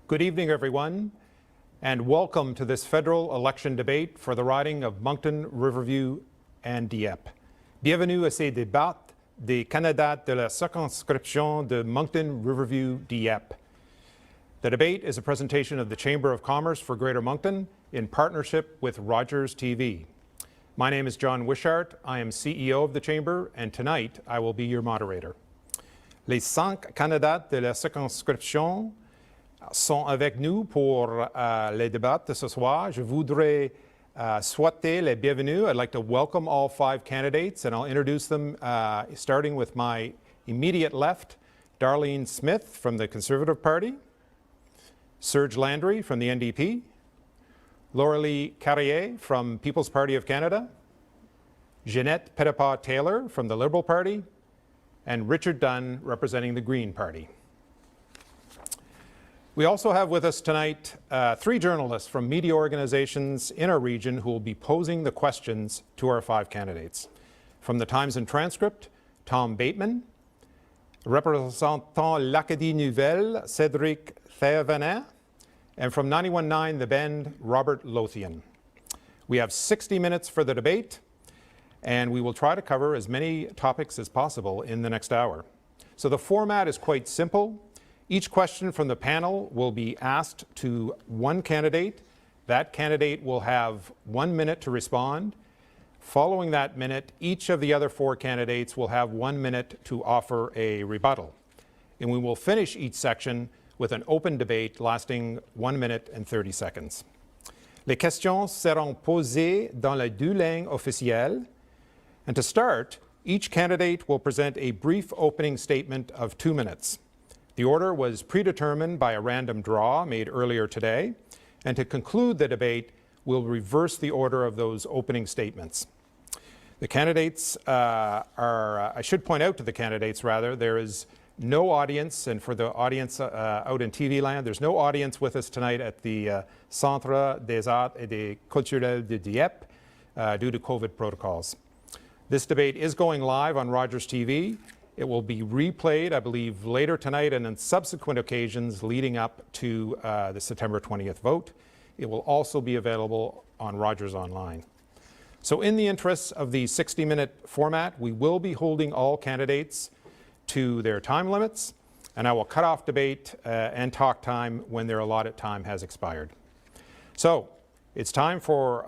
Good evening, everyone, and welcome to this federal election debate for the riding of Moncton-Riverview and Dieppe. Bienvenue à ces débats des candidats de la circonscription de Moncton-Riverview-Dieppe. The debate is a presentation of the Chamber of Commerce for Greater Moncton in partnership with Rogers TV. My name is John Wishart. I am CEO of the Chamber, and tonight I will be your moderator. Les 5 candidats de la circonscription sont avec nous pour les débats de ce soir. Je voudrais souhaiter les bienvenus. I'd like to welcome all 5 candidates, and I'll introduce them starting with my immediate left, Darlene Smith from the Conservative Party, Serge Landry from the NDP, Lauralie Carrier from People's Party of Canada, Jeanette Petitpas-Taylor from the Liberal Party, and Richard Dunn representing the Green Party. We also have with us tonight 3 journalists from media organizations in our region who will be posing the questions to our 5 candidates. From the Times and Transcript, Tom Bateman, représentant l'Acadie Nouvelle, Cédric Thévenin, and from 91.9 The Bend, Robert Lothian. We have 60 minutes for the debate, and we will try to cover as many topics as possible in the next hour. So the format is quite simple. Each question from the panel will be asked to one candidate. That candidate will have 1 minute to respond. Following that minute, each of the other 4 candidates will have 1 minute to offer a rebuttal. And we will finish each section with an open debate lasting 1 minute and 30 seconds. Les questions seront posées dans les 2 langues officielles. And to start, each candidate will present a brief opening statement of 2 minutes. The order was predetermined by a random draw made earlier today, and to conclude the debate, we'll reverse the order of those opening statements. The candidates I should point out to the candidates rather, there is no audience, and for the audience out in TV land, there's no audience with us tonight at the Centre des Arts et des Culturels de Dieppe due to COVID protocols. This debate is going live on Rogers TV. It will be replayed, I believe, later tonight and on subsequent occasions leading up to the September 20th vote. It will also be available on Rogers Online. So in the interests of the 60-minute format, we will be holding all candidates to their time limits, and I will cut off debate and talk time when their allotted time has expired. So it's time for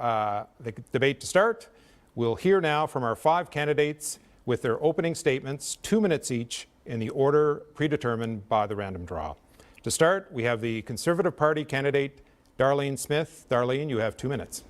the debate to start. We'll hear now from our 5 candidates with their opening statements, 2 minutes each, in the order predetermined by the random draw. To start, we have the Conservative Party candidate, Darlene Smith. Darlene, you have 2 minutes.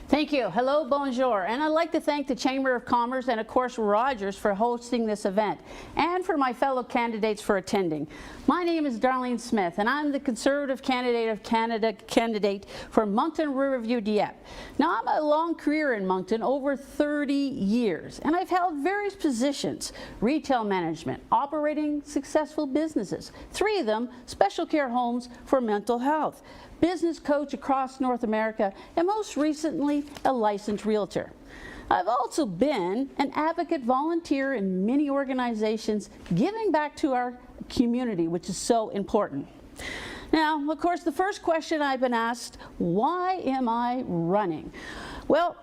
Thank you. Hello, bonjour. And I'd like to thank the Chamber of Commerce and, of course, Rogers for hosting this event and for my fellow candidates for attending. My name is Darlene Smith, and I'm the Conservative candidate for Moncton-Riverview-Dieppe. Now, I'm a long career in Moncton, over 30 years, and I've held various positions: retail management, operating successful businesses, 3 of them special care homes for mental health, business coach across North America, and most recently, a licensed realtor. I've also been an advocate volunteer in many organizations, giving back to our community, which is so important. Now, of course, the first question I've been asked, why am I running? Well,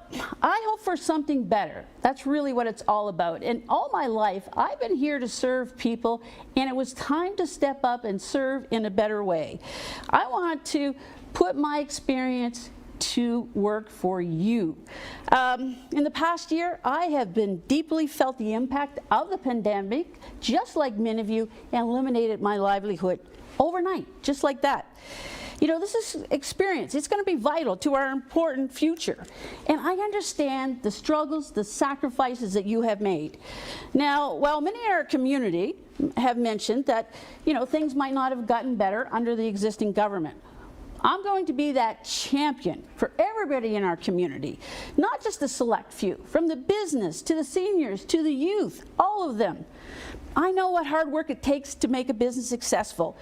I hope for something better. That's really what it's all about. And all my life, I've been here to serve people, and it was time to step up and serve in a better way. I want to put my experience to work for you. In the past year, I have been deeply felt the impact of the pandemic, just like many of you, and eliminated my livelihood overnight, just like that. You know, this is experience. It's going to be vital to our important future. And I understand the struggles, the sacrifices that you have made. Now, while many in our community have mentioned that, you know, things might not have gotten better under the existing government, I'm going to be that champion for everybody in our community, not just the select few, from the business to the seniors to the youth, all of them. I know what hard work it takes to make a business successful.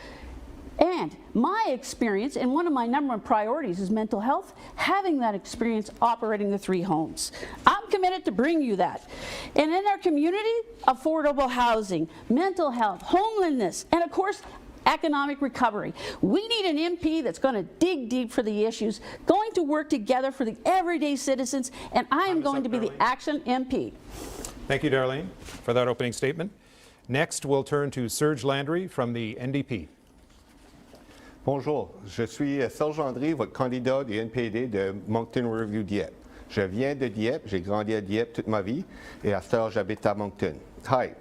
And my experience, and one of my #1 priorities is mental health, having that experience operating the 3 homes. I'm committed to bring you that. And in our community, affordable housing, mental health, homelessness, and of course, economic recovery. We need an MP that's going to dig deep for the issues, going to work together for the everyday citizens, and I am going to be the Action MP. Thank you, Darlene, for that opening statement. Next, we'll turn to Serge Landry from the NDP. Bonjour, je suis Serge Landry, votre candidat du NPD de Moncton-Riverview-Dieppe. Je viens de Dieppe, j'ai grandi à Dieppe toute ma vie, et à cette heure, j'habite à Moncton. Hi,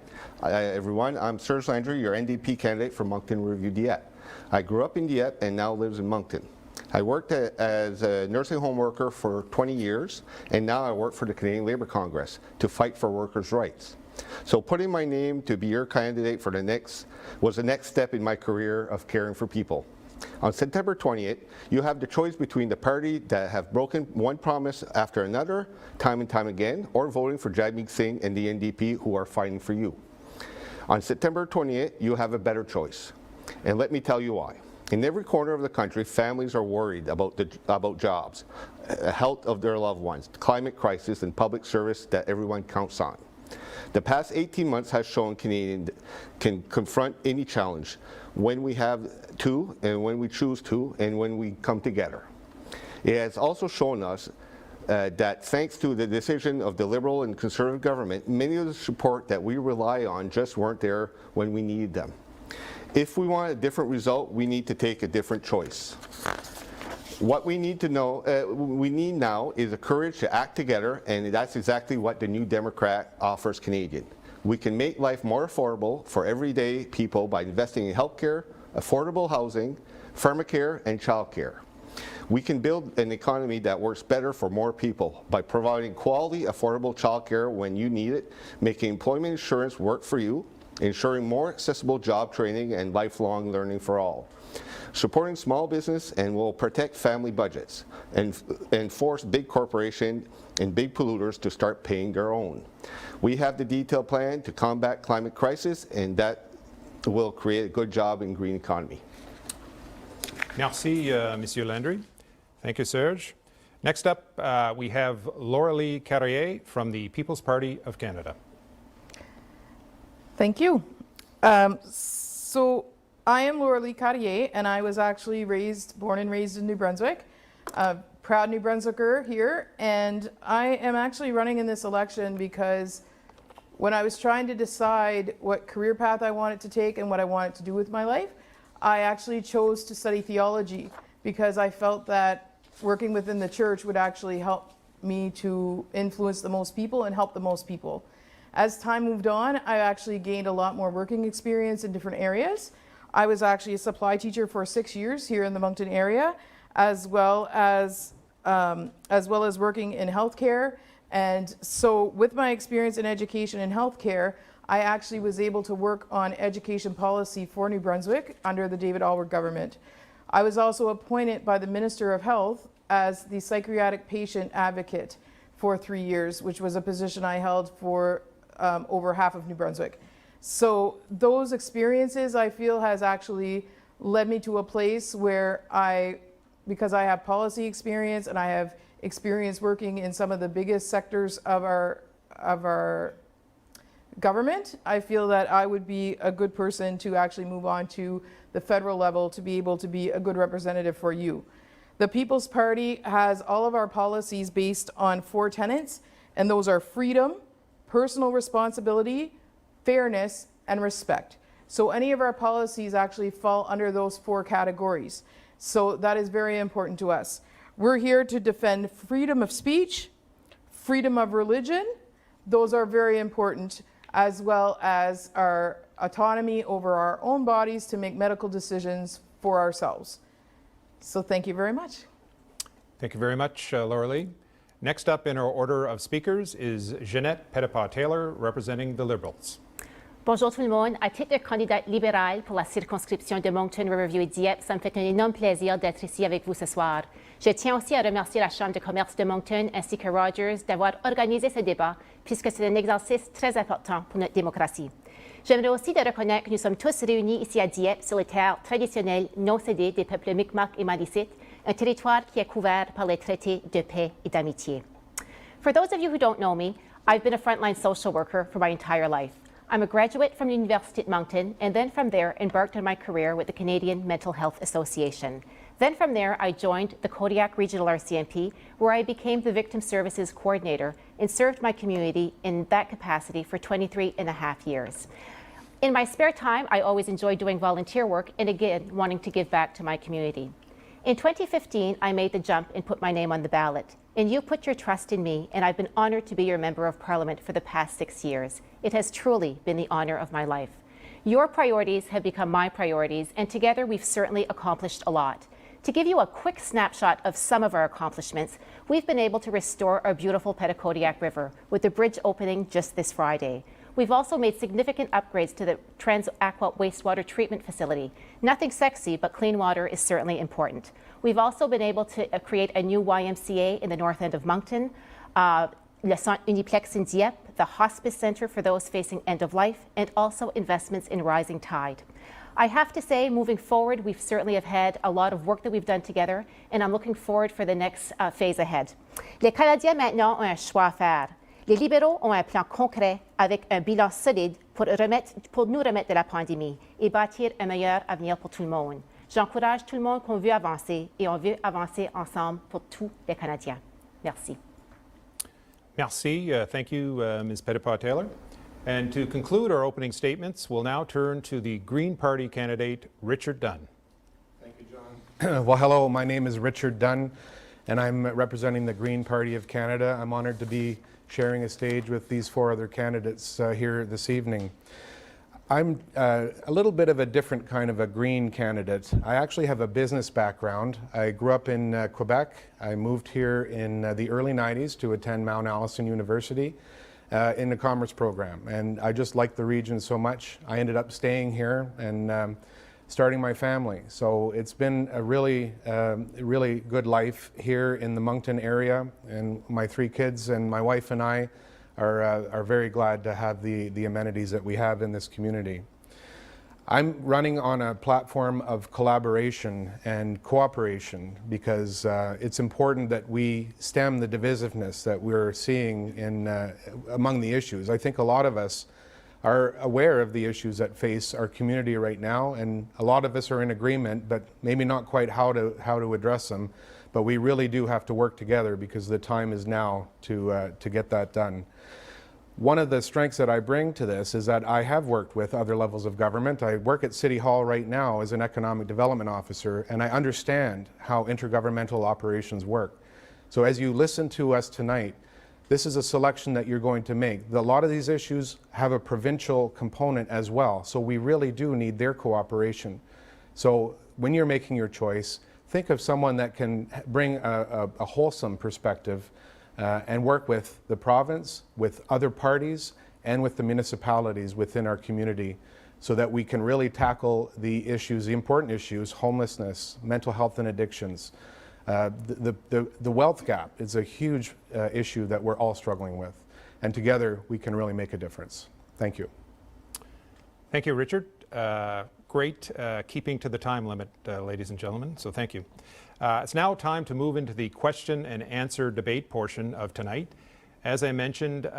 everyone, I'm Serge Landry, your NDP candidate for Moncton-Riverview-Dieppe. I grew up in Dieppe and now live in Moncton. I worked as a nursing home worker for 20 years, and now I work for the Canadian Labour Congress to fight for workers' rights. So putting my name to be your candidate for was the next step in my career of caring for people. On September 20th, you have the choice between the party that have broken one promise after another, time and time again, or voting for Jagmeet Singh and the NDP who are fighting for you. On September 28th, you have a better choice. And let me tell you why. In every corner of the country, families are worried about jobs, health of their loved ones, the climate crisis, and public service that everyone counts on. The past 18 months has shown Canadians can confront any challenge when we have to, and when we choose to, and when we come together. It has also shown us that thanks to the decision of the Liberal and Conservative government, many of the support that we rely on just weren't there when we needed them. If we want a different result, we need to take a different choice. What we need now is the courage to act together, and that's exactly what the New Democrat offers Canadians. We can make life more affordable for everyday people by investing in healthcare, affordable housing, Pharmacare, and Childcare. We can build an economy that works better for more people by providing quality, affordable childcare when you need it, making employment insurance work for you, ensuring more accessible job training and lifelong learning for all, supporting small business, and will protect family budgets and force big corporations and big polluters to start paying their own. We have the detailed plan to combat climate crisis, and that will create a good job in green economy. Merci, Monsieur Landry. Thank you, Serge. Next up, we have Laura-Lee Carrier from the People's Party of Canada. Thank you. So I am Laura-Lee Carrier, and I was actually born and raised in New Brunswick. Proud New Brunswicker here, and I am actually running in this election because when I was trying to decide what career path I wanted to take and what I wanted to do with my life, I actually chose to study theology because I felt that working within the church would actually help me to influence the most people and help the most people. As time moved on, I actually gained a lot more working experience in different areas. I was actually a supply teacher for 6 years here in the Moncton area, as well as working in healthcare. And so with my experience in education and healthcare, I actually was able to work on education policy for New Brunswick under the David Alward government. I was also appointed by the Minister of Health as the psychiatric patient advocate for 3 years, which was a position I held for over half of New Brunswick. So those experiences, I feel, has actually led me to a place where because I have policy experience and I have experience working in some of the biggest sectors of our government, I feel that I would be a good person to actually move on to the federal level to be able to be a good representative for you. The People's Party has all of our policies based on 4 tenets, and those are freedom, personal responsibility, fairness, and respect. So any of our policies actually fall under those 4 categories. So that is very important to us. We're here to defend freedom of speech, freedom of religion. Those are very important, as well as our autonomy over our own bodies to make medical decisions for ourselves. So thank you very much. Thank you very much, Laura-Lee. Next up in our order of speakers is Jeanette Petitpas-Taylor, representing the Liberals. Bonjour tout le monde. À titre de candidate libérale pour la circonscription de Moncton-Riverview-Dieppe, ça me fait un énorme plaisir d'être ici avec vous ce soir. Je tiens aussi à remercier la Chambre de commerce de Moncton ainsi que Rogers d'avoir organisé ce débat, puisque c'est un exercice très important pour notre démocratie. J'aimerais aussi de reconnaître que nous sommes tous réunis ici à Dieppe sur les terres traditionnelles non cédées des peuples Mi'kmaq et Malécite, un territoire qui est couvert par les traités de paix et d'amitié. For those of you who don't know me, I've been a frontline social worker for my entire life. I'm a graduate from University at Moncton, and then from there embarked on my career with the Canadian Mental Health Association. Then from there, I joined the Kodiak Regional RCMP, where I became the Victim Services Coordinator and served my community in that capacity for 23 and a half years. In my spare time, I always enjoy doing volunteer work and again, wanting to give back to my community. In 2015, I made the jump and put my name on the ballot. And you put your trust in me, and I've been honored to be your Member of Parliament for the past 6 years. It has truly been the honor of my life. Your priorities have become my priorities, and together we've certainly accomplished a lot. To give you a quick snapshot of some of our accomplishments, we've been able to restore our beautiful Petitcodiac River with the bridge opening just this Friday. We've also made significant upgrades to the Trans-Aqua wastewater treatment facility. Nothing sexy, but clean water is certainly important. We've also been able to create a new YMCA in the north end of Moncton, Le Centre Uniplex in Dieppe, the hospice center for those facing end of life, and also investments in Rising Tide. I have to say, moving forward, we've certainly have had a lot of work that we've done together, and I'm looking forward for the next phase ahead. Les Canadiens maintenant ont un choix à faire. Les libéraux ont un plan concret avec un bilan solide pour nous remettre de la pandémie et bâtir un meilleur avenir pour tout le monde. J'encourage tout le monde qu'on veut avancer et on veut avancer ensemble pour tous les Canadiens. Merci. Merci. Thank you, Ms. Petitpas-Taylor. And to conclude our opening statements, we'll now turn to the Green Party candidate, Richard Dunn. Thank you, John. Well, hello, my name is Richard Dunn, and I'm representing the Green Party of Canada. I'm honored to be sharing a stage with these four other candidates here this evening. I'm a little bit of a different kind of a green candidate. I actually have a business background. I grew up in Quebec. I moved here in the early 90s to attend Mount Allison University in the commerce program. And I just liked the region so much. I ended up staying here and starting my family. So it's been a really good life here in the Moncton area. And my three kids and my wife and I are very glad to have the amenities that we have in this community. I'm running on a platform of collaboration and cooperation because it's important that we stem the divisiveness that we're seeing among the issues. I think a lot of us are aware of the issues that face our community right now, and a lot of us are in agreement, but maybe not quite how to address them. But we really do have to work together because the time is now to get that done. One of the strengths that I bring to this is that I have worked with other levels of government. I work at City Hall right now as an economic development officer, and I understand how intergovernmental operations work. So as you listen to us tonight, this is a selection that you're going to make. A lot of these issues have a provincial component as well, so we really do need their cooperation. So when you're making your choice, think of someone that can bring a wholesome perspective and work with the province, with other parties, and with the municipalities within our community so that we can really tackle the issues, the important issues, homelessness, mental health and addictions. The wealth gap is a huge issue that we're all struggling with, and together we can really make a difference. Thank you. Thank you, Richard. Great keeping to the time limit, ladies and gentlemen, so thank you. It's now time to move into the question and answer debate portion of tonight. As I mentioned,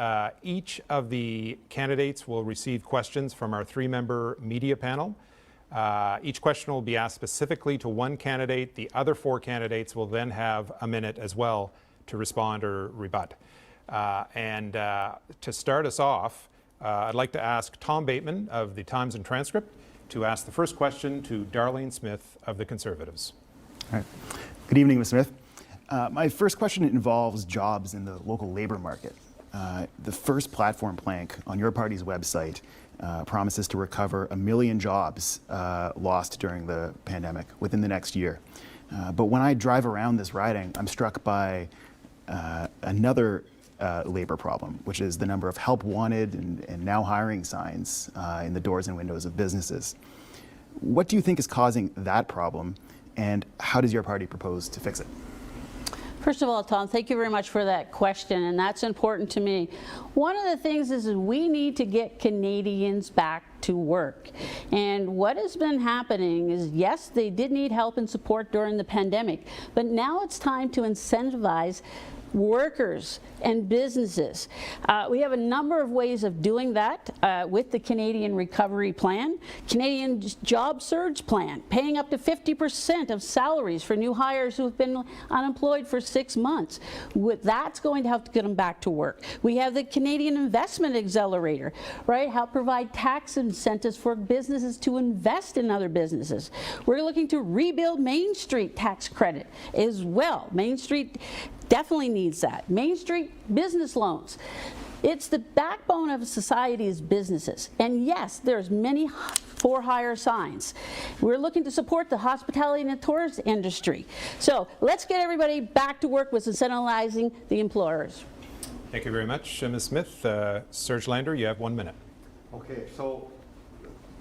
each of the candidates will receive questions from our three-member media panel. Each question will be asked specifically to one candidate. The other four candidates will then have a minute as well to respond or rebut. To start us off, I'd like to ask Tom Bateman of the Times and Transcript to ask the first question to Darlene Smith of the Conservatives. All right. Good evening, Ms. Smith. My first question involves jobs in the local labor market. The first platform plank on your party's website promises to recover 1 million jobs lost during the pandemic within the next year. But when I drive around this riding, I'm struck by another labor problem, which is the number of help wanted and now hiring signs in the doors and windows of businesses. What do you think is causing that problem, and how does your party propose to fix it? First of all, Tom, thank you very much for that question, and that's important to me. One of the things is we need to get Canadians back to work. And what has been happening is, yes, they did need help and support during the pandemic, but now it's time to incentivize workers and businesses. We have a number of ways of doing that with the Canadian Recovery Plan, Canadian Job Surge Plan, paying up to 50% of salaries for new hires who have been unemployed for 6 months. That's going to help to get them back to work. We have the Canadian Investment Accelerator, right? Help provide tax incentives for businesses to invest in other businesses. We're looking to rebuild Main Street tax credit as well. Main Street definitely needs that. Main Street business loans. It's the backbone of society is businesses. And yes, there's many for hire signs. We're looking to support the hospitality and the tourist industry. So let's get everybody back to work with incentivizing the employers. Thank you very much, Ms. Smith. Serge Lander, you have 1 minute. Okay, so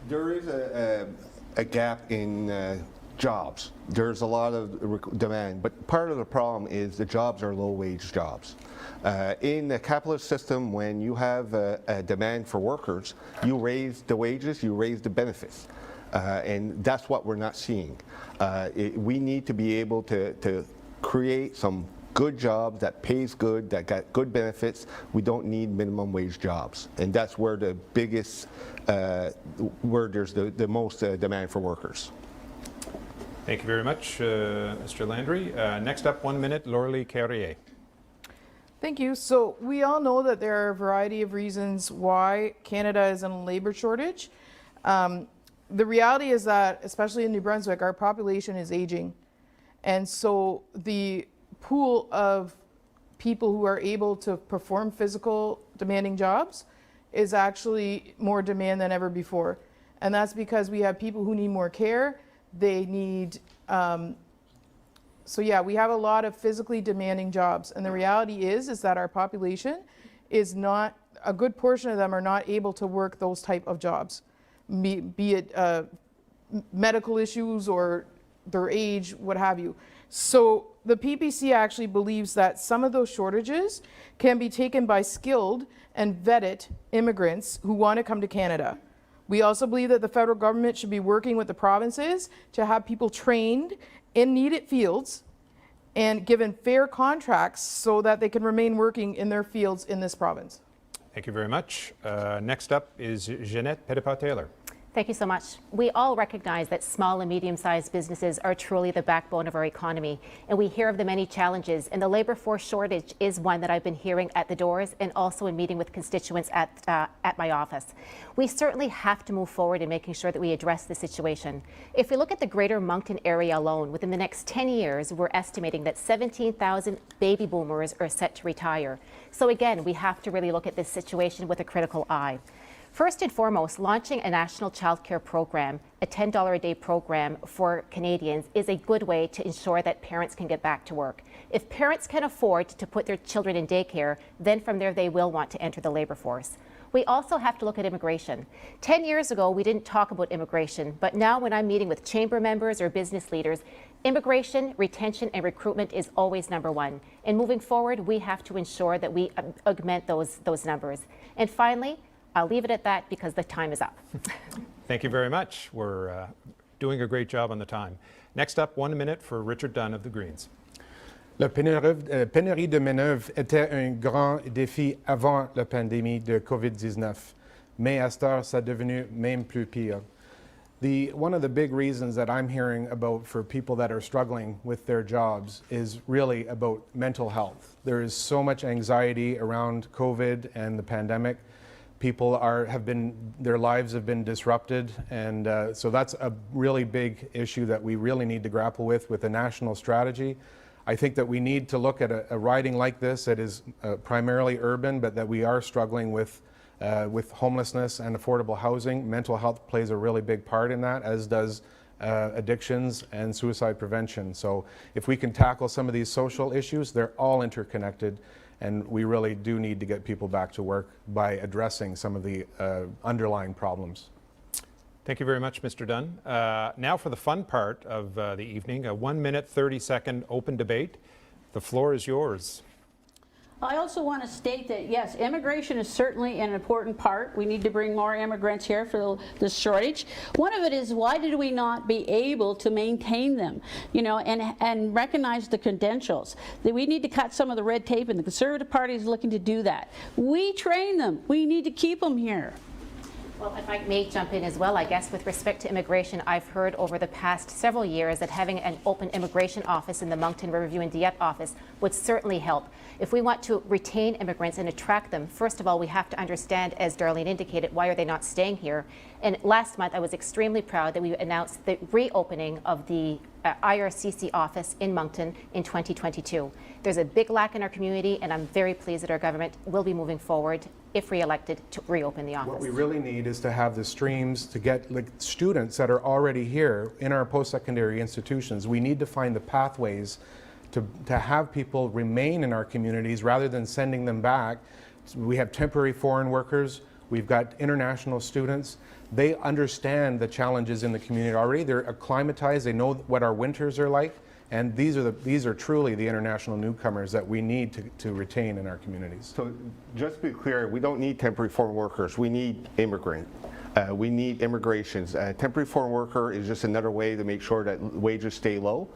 there is a gap in jobs. There's a lot of demand, but part of the problem is the jobs are low-wage jobs. In the capitalist system, when you have a demand for workers, you raise the wages, you raise the benefits. And that's what we're not seeing. We need to be able to create some good jobs that pays good, that got good benefits. We don't need minimum wage jobs. And that's where the biggest, where there's the most demand for workers. Thank you very much, Mr. Landry. Next up, 1 minute, Lauralie Carrier. Thank you. So we all know that there are a variety of reasons why Canada is in a labor shortage. The reality is that, especially in New Brunswick, our population is aging. And so the pool of people who are able to perform physical demanding jobs is actually more demand than ever before. And that's because we have people who need more care. They need, so yeah, we have a lot of physically demanding jobs. And the reality is that our population is not, a good portion of them are not able to work those type of jobs, be it medical issues or their age, what have you. So the PPC actually believes that some of those shortages can be taken by skilled and vetted immigrants who want to come to Canada. We also believe that the federal government should be working with the provinces to have people trained in needed fields and given fair contracts so that they can remain working in their fields in this province. Thank you very much. Next up is Jeanette Petitpas-Taylor. Thank you so much. We all recognize that small and medium-sized businesses are truly the backbone of our economy, and we hear of the many challenges, and the labor force shortage is one that I've been hearing at the doors and also in meeting with constituents at my office. We certainly have to move forward in making sure that we address the situation. If we look at the greater Moncton area alone, within the next 10 years, we're estimating that 17,000 baby boomers are set to retire. So again, we have to really look at this situation with a critical eye. First and foremost, launching a national childcare program, a $10 a day program for Canadians, is a good way to ensure that parents can get back to work. If parents can afford to put their children in daycare, then from there they will want to enter the labor force. We also have to look at immigration. 10 years ago, we didn't talk about immigration, but now when I'm meeting with chamber members or business leaders, immigration, retention, and recruitment is always number one. And moving forward, we have to ensure that we augment those numbers. And finally, I'll leave it at that because the time is up. Thank you very much. We're doing a great job on the time. Next up, 1 minute for Richard Dunn of the Greens. La pénurie de main-d'œuvre était un grand défi avant la pandémie de COVID-19, mais à cette heure, ça est devenu même plus pire. One of the big reasons that I'm hearing about for people that are struggling with their jobs is really about mental health. There is so much anxiety around COVID and the pandemic. People their lives have been disrupted, and so that's a really big issue that we really need to grapple with a national strategy. I think that we need to look at a riding like this that is primarily urban, but that we are struggling with homelessness and affordable housing. Mental health plays a really big part in that, as does addictions and suicide prevention. So if we can tackle some of these social issues, they're all interconnected. And we really do need to get people back to work by addressing some of the underlying problems. Thank you very much, Mr. Dunn. Now for the fun part of the evening, a 1 minute, 30-second open debate. The floor is yours. I also want to state that, yes, immigration is certainly an important part. We need to bring more immigrants here for the shortage. One of it is, why did we not be able to maintain them, you know, and recognize the credentials? That we need to cut some of the red tape, and the Conservative Party is looking to do that. We train them. We need to keep them here. Well, if I may jump in as well, I guess with respect to immigration, I've heard over the past several years that having an open immigration office in the Moncton-Riverview-Dieppe office would certainly help. If we want to retain immigrants and attract them, first of all, we have to understand, as Darlene indicated, why are they not staying here? And last month, I was extremely proud that we announced the reopening of the IRCC office in Moncton in 2022. There's a big lack in our community, and I'm very pleased that our government will be moving forward, if re-elected, to reopen the office. What we really need is to have the streams to get like students that are already here in our post-secondary institutions. We need to find the pathways to have people remain in our communities rather than sending them back. We have temporary foreign workers. We've got international students. They understand the challenges in the community already. They're acclimatized. They know what our winters are like. And these are truly the international newcomers that we need to retain in our communities. So just to be clear, we don't need temporary foreign workers. We need immigrants. We need immigrations. Temporary foreign worker is just another way to make sure that wages stay low.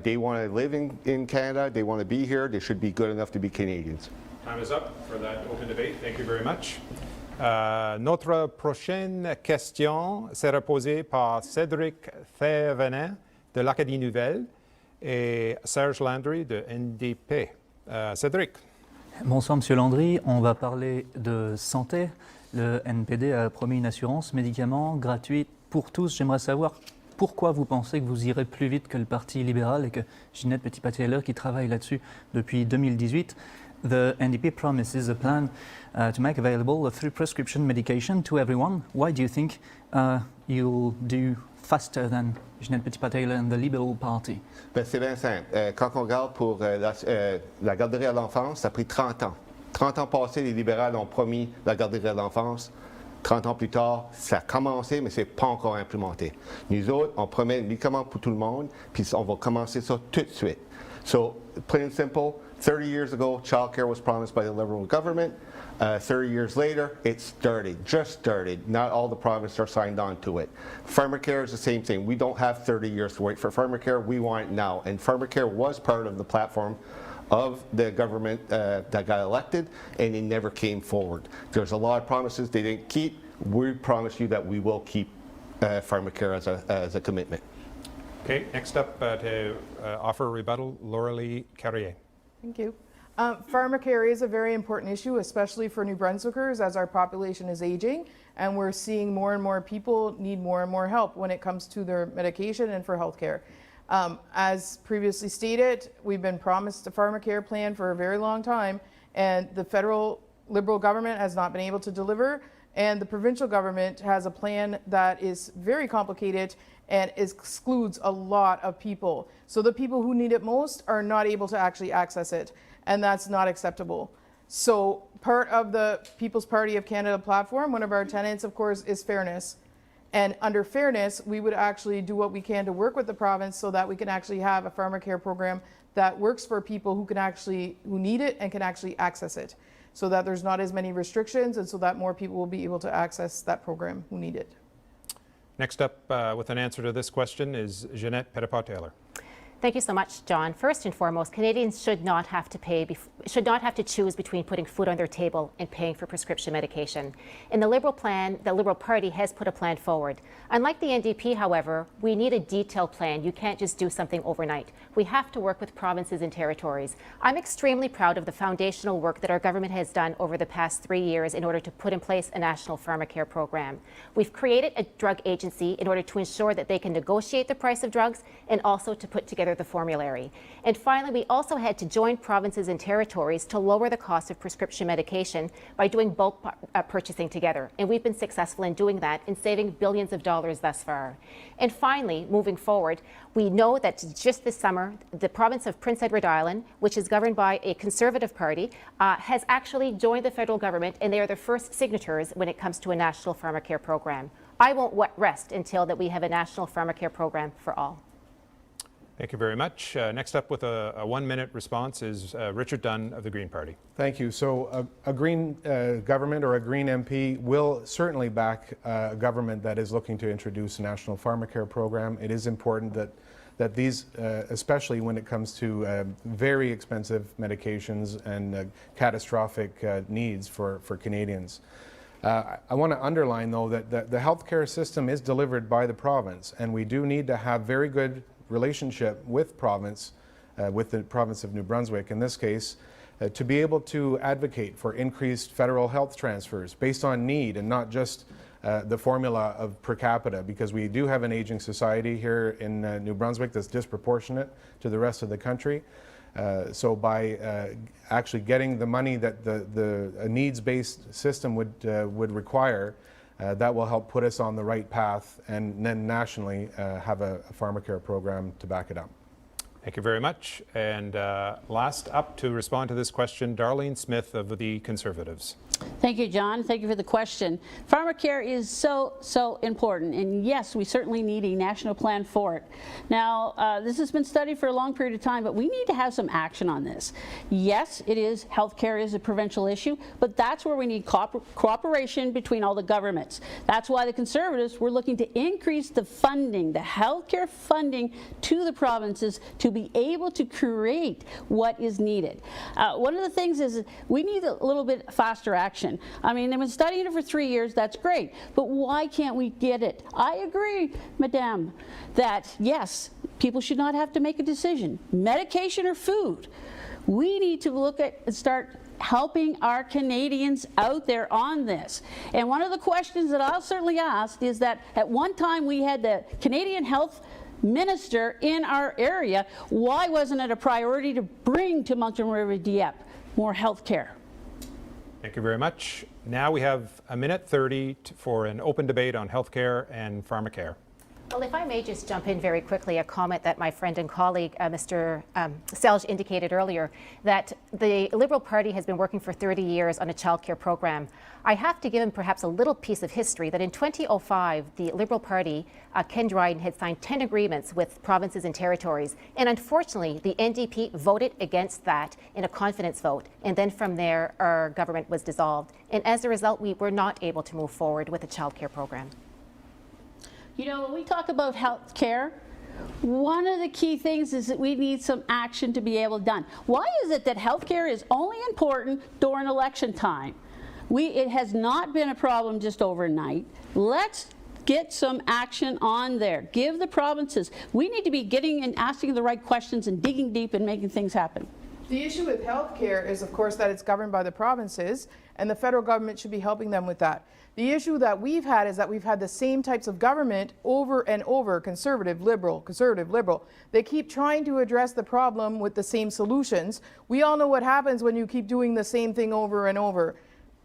They want to live in Canada. They want to be here. They should be good enough to be Canadians. Time is up for that open debate. Thank you very much. Notre prochaine question sera posée par Cédric Thévenin de l'Acadie Nouvelle et Serge Landry de NDP. Cédric. Bonsoir Monsieur Landry, on va parler de santé. Le NPD a promis une assurance médicaments gratuite pour tous. J'aimerais savoir pourquoi vous pensez que vous irez plus vite que le Parti libéral et que Ginette Petitpas-Taylor qui travaille là-dessus depuis 2018. The NDP promises a plan to make available a free prescription medication to everyone. Why do you think you'll do faster than Ginette Petitpas-Taylor and the Liberal Party? Ben, c'est bien simple. Quand on regarde pour la garderie à l'enfance, ça a pris 30 ans. 30 ans passés, les libéraux ont promis la garderie à l'enfance. 30 ans plus tard, ça a commencé, mais ce n'est pas encore implémenté. Nous autres, on promet un médicament pour tout le monde, puis on va commencer ça tout de suite. So, plain and simple, 30 years ago, childcare was promised by the Liberal government. 30 years later, it started, just started. Not all the provinces are signed on to it. Pharmacare is the same thing. We don't have 30 years to wait for Pharmacare. We want it now. And Pharmacare was part of the platform of the government that got elected, and it never came forward. There's a lot of promises they didn't keep. We promise you that we will keep Pharmacare as a commitment. Okay, next up to offer a rebuttal, Laura-Lee Carrier. Thank you. Pharmacare is a very important issue, especially for New Brunswickers, as our population is aging, and we're seeing more and more people need more and more help when it comes to their medication and for healthcare. As previously stated, we've been promised a Pharmacare plan for a very long time, and the federal Liberal government has not been able to deliver, and the provincial government has a plan that is very complicated and excludes a lot of people. So the people who need it most are not able to actually access it, and that's not acceptable. So part of the People's Party of Canada platform, one of our tenets, of course, is fairness. And under fairness, we would actually do what we can to work with the province so that we can actually have a Pharmacare program that works for people who need it and can actually access it, so that there's not as many restrictions and so that more people will be able to access that program who need it. Next up with an answer to this question is Ginette Petitpas-Taylor. Thank you so much, John. First and foremost, Canadians should not have to choose between putting food on their table and paying for prescription medication. In the Liberal plan, the Liberal Party has put a plan forward. Unlike the NDP, however, we need a detailed plan. You can't just do something overnight. We have to work with provinces and territories. I'm extremely proud of the foundational work that our government has done over the past 3 years in order to put in place a national Pharmacare program. We've created a drug agency in order to ensure that they can negotiate the price of drugs and also to put together the formulary. And finally, we also had to join provinces and territories to lower the cost of prescription medication by doing bulk purchasing together. And we've been successful in doing that and saving billions of dollars thus far. And finally, moving forward, we know that just this summer, the province of Prince Edward Island, which is governed by a Conservative party, has actually joined the federal government, and they are the first signatories when it comes to a national Pharmacare program. I won't rest until that we have a national Pharmacare program for all. Thank you very much. Next up with a 1-minute response is Richard Dunn of the Green Party. Thank you. So a Green government or a Green MP will certainly back a government that is looking to introduce a national Pharmacare program. It is important that these, especially when it comes to very expensive medications and catastrophic needs for Canadians. I want to underline, though, that the healthcare system is delivered by the province, and we do need to have very good relationship with the province of New Brunswick in this case, to be able to advocate for increased federal health transfers based on need and not just the formula of per capita, because we do have an aging society here in New Brunswick that's disproportionate to the rest of the country. So by actually getting the money that a needs-based system would require, that will help put us on the right path, and then nationally have a Pharmacare program to back it up. Thank you very much. And last up to respond to this question, Darlene Smith of the Conservatives. Thank you, John. Thank you for the question. Pharmacare is so important, and yes, we certainly need a national plan for it. Now, this has been studied for a long period of time, but we need to have some action on this. Yes, healthcare is a provincial issue, but that's where we need cooperation between all the governments. That's why the Conservatives were looking to increase the funding, the healthcare funding to the provinces to be able to create what is needed. One of the things is we need a little bit faster action. I mean, they've been studying it for 3 years, that's great, but why can't we get it? I agree, Madame, that yes, people should not have to make a decision, medication or food. We need to look at and start helping our Canadians out there on this. And one of the questions that I'll certainly ask is that at one time we had the Canadian Health Minister in our area. Why wasn't it a priority to bring to Moncton-Riverview-Dieppe more health care? Thank you very much. Now we have a minute 30 for an open debate on healthcare and Pharmacare. Well, if I may just jump in very quickly, a comment that my friend and colleague, Mr. Selge, indicated earlier, that the Liberal Party has been working for 30 years on a childcare program. I have to give him perhaps a little piece of history that in 2005, the Liberal Party, Ken Dryden, had signed 10 agreements with provinces and territories. And unfortunately, the NDP voted against that in a confidence vote. And then from there, our government was dissolved. And as a result, we were not able to move forward with a childcare program. You know, when we talk about health care, one of the key things is that we need some action to be able to done. Why is it that health care is only important during election time? It has not been a problem just overnight. Let's get some action on there. Give the provinces. We need to be getting and asking the right questions and digging deep and making things happen. The issue with healthcare is, of course, that it's governed by the provinces, and the federal government should be helping them with that. The issue that we've had is that we've had the same types of government over and over, conservative, liberal, conservative, liberal. They keep trying to address the problem with the same solutions. We all know what happens when you keep doing the same thing over and over,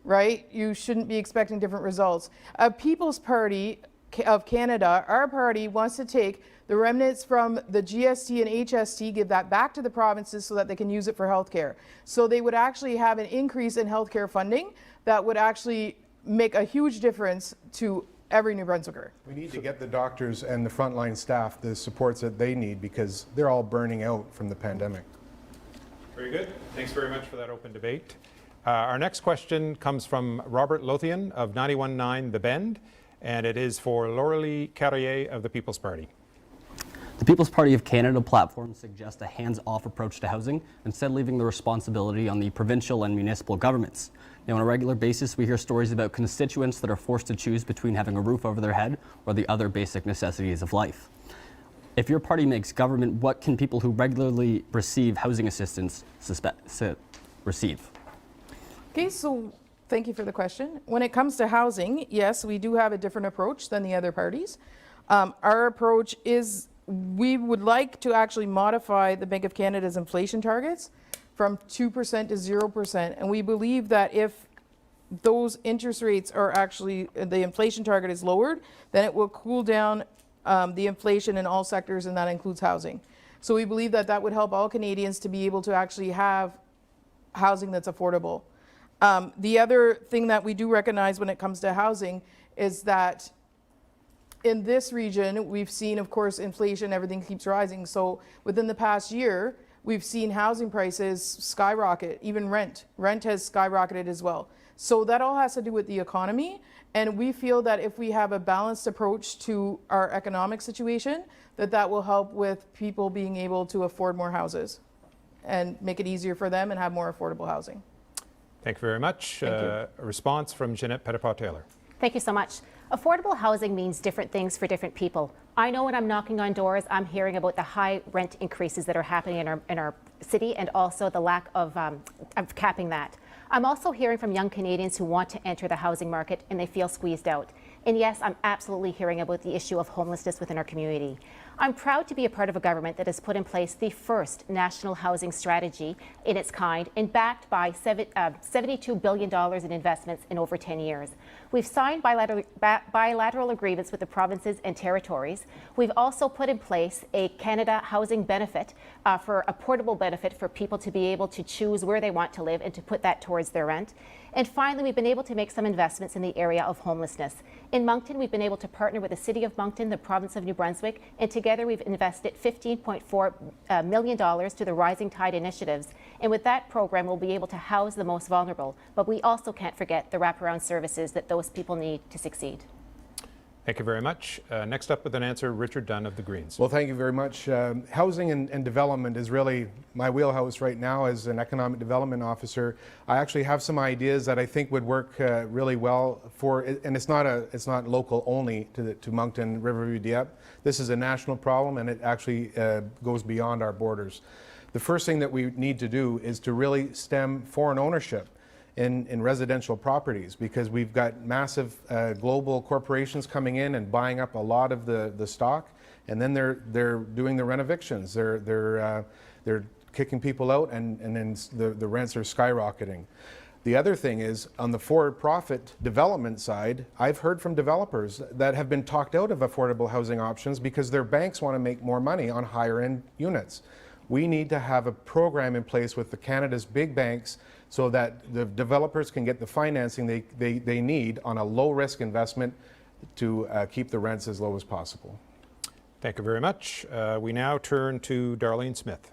right? You shouldn't be expecting different results. A People's Party of Canada, our party, wants to take the remnants from the GST and HST, give that back to the provinces so that they can use it for healthcare. So they would actually have an increase in healthcare funding that would actually make a huge difference to every New Brunswicker. We need to get the doctors and the frontline staff the supports that they need, because they're all burning out from the pandemic. Very good. Thanks very much for that open debate. Our next question comes from Robert Lothian of 91.9 The Bend, and it is for Laurelie Carrier of the People's Party. The People's Party of Canada platform suggests a hands-off approach to housing, instead leaving the responsibility on the provincial and municipal governments. Now, on a regular basis, we hear stories about constituents that are forced to choose between having a roof over their head or the other basic necessities of life. If your party makes government, what can people who regularly receive housing assistance receive? Okay, so thank you for the question. When it comes to housing, yes, we do have a different approach than the other parties. Our approach is we would like to actually modify the Bank of Canada's inflation targets from 2% to 0%. And we believe that if those interest rates are actually, the inflation target is lowered, then it will cool down the inflation in all sectors, and that includes housing. So we believe that that would help all Canadians to be able to actually have housing that's affordable. The other thing that we do recognize when it comes to housing is that in this region, we've seen, of course, inflation, everything keeps rising. So within the past year, we've seen housing prices skyrocket, even rent. Rent has skyrocketed as well. So that all has to do with the economy. And we feel that if we have a balanced approach to our economic situation, that will help with people being able to afford more houses and make it easier for them and have more affordable housing. Thank you very much. Thank you. A response from Jeanette Petitpas-Taylor. Thank you so much. Affordable housing means different things for different people. I know when I'm knocking on doors, I'm hearing about the high rent increases that are happening in our city, and also the lack of capping that. I'm also hearing from young Canadians who want to enter the housing market and they feel squeezed out. And yes, I'm absolutely hearing about the issue of homelessness within our community. I'm proud to be a part of a government that has put in place the first national housing strategy in its kind and backed by $72 billion in investments in over 10 years. We've signed bilateral agreements with the provinces and territories. We've also put in place a Canada housing benefit for a portable benefit for people to be able to choose where they want to live and to put that towards their rent. And finally, we've been able to make some investments in the area of homelessness. In Moncton, we've been able to partner with the City of Moncton, the Province of New Brunswick, and together we've invested $15.4 million to the Rising Tide initiatives. And with that program, we'll be able to house the most vulnerable. But we also can't forget the wraparound services that those people need to succeed. Thank you very much. Next up with an answer, Richard Dunn of the Greens. Well, thank you very much. Housing and development is really my wheelhouse right now as an economic development officer. I actually have some ideas that I think would work really well for, and it's not local only to Moncton-Riverview-Dieppe. This is a national problem, and it actually goes beyond our borders. The first thing that we need to do is to really stem foreign ownership in residential properties, because we've got massive global corporations coming in and buying up a lot of the stock, and then they're doing the renovictions. They're kicking people out, and then the rents are skyrocketing. The other thing is, on the for-profit development side, I've heard from developers that have been talked out of affordable housing options because their banks want to make more money on higher-end units. We need to have a program in place with Canada's big banks so that the developers can get the financing they need on a low-risk investment to keep the rents as low as possible. Thank you very much. We now turn to Darlene Smith.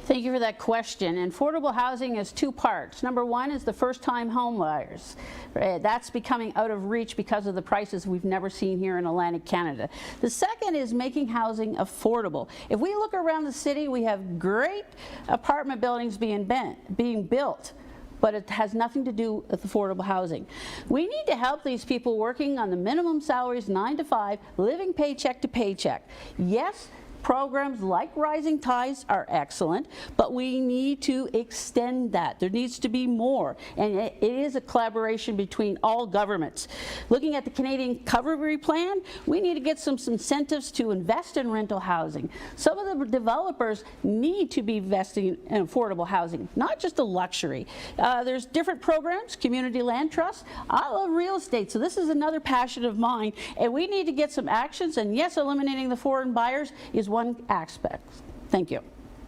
Thank you for that question. And affordable housing has two parts. Number one is the first-time home buyers. That's becoming out of reach because of the prices we've never seen here in Atlantic Canada. The second is making housing affordable. If we look around the city, we have great apartment buildings being built, but it has nothing to do with affordable housing. We need to help these people working on the minimum salaries, 9 to 5, living paycheck to paycheck. Yes, programs like Rising Tides are excellent, but we need to extend that. There needs to be more, and it is a collaboration between all governments. Looking at the Canadian Recovery Plan, we need to get some incentives to invest in rental housing. Some of the developers need to be investing in affordable housing, not just a luxury. There's different programs, Community Land Trust. I love real estate, so this is another passion of mine, and we need to get some actions, and yes, eliminating the foreign buyers is one aspect. Thank you.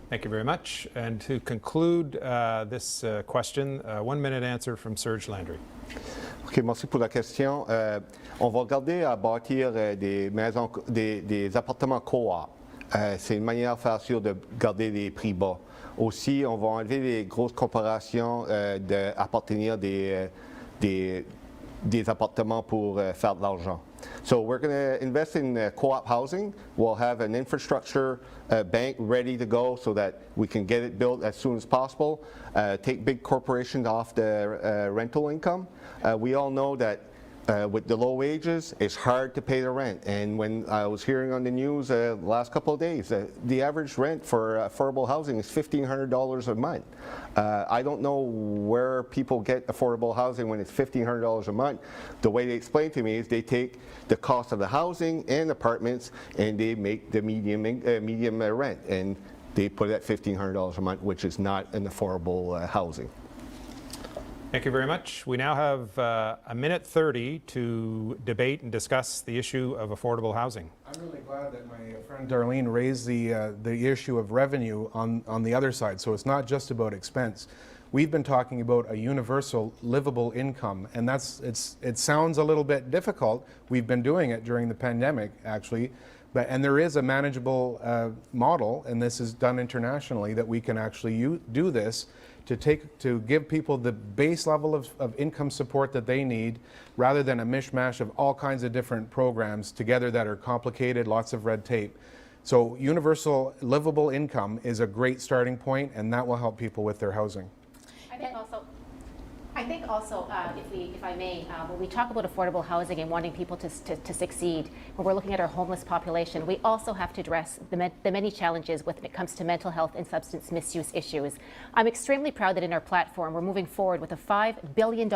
Thank you very much. And to conclude this question, 1 minute answer from Serge Landry. OK, merci pour la question. On va regarder à bâtir des maisons, des appartements coop. C'est une manière facile de garder les prix bas. Aussi, on va enlever les grosses corporations d'appartenir des appartements pour faire de l'argent. So we're going to invest in co-op housing. We'll have an infrastructure bank ready to go so that we can get it built as soon as possible. Take big corporations off the rental income. We all know that with the low wages, it's hard to pay the rent. And when I was hearing on the news the last couple of days, the average rent for affordable housing is $1,500 a month. I don't know where people get affordable housing when it's $1,500 a month. The way they explain to me is they take the cost of the housing and apartments and they make the medium rent, and they put it at $1,500 a month, which is not an affordable housing. Thank you very much. We now have a minute 30 to debate and discuss the issue of affordable housing. I'm really glad that my friend Darlene raised the issue of revenue on the other side. So it's not just about expense. We've been talking about a universal livable income, and it sounds a little bit difficult. We've been doing it during the pandemic, actually, and there is a manageable model, and this is done internationally, that we can actually do this to give people the base level of income support that they need, rather than a mishmash of all kinds of different programs together that are complicated, lots of red tape. So universal livable income is a great starting point, and that will help people with their housing. I think also, if I may, when we talk about affordable housing and wanting people to succeed, when we're looking at our homeless population, we also have to address the many challenges when it comes to mental health and substance misuse issues. I'm extremely proud that in our platform, we're moving forward with a $5 billion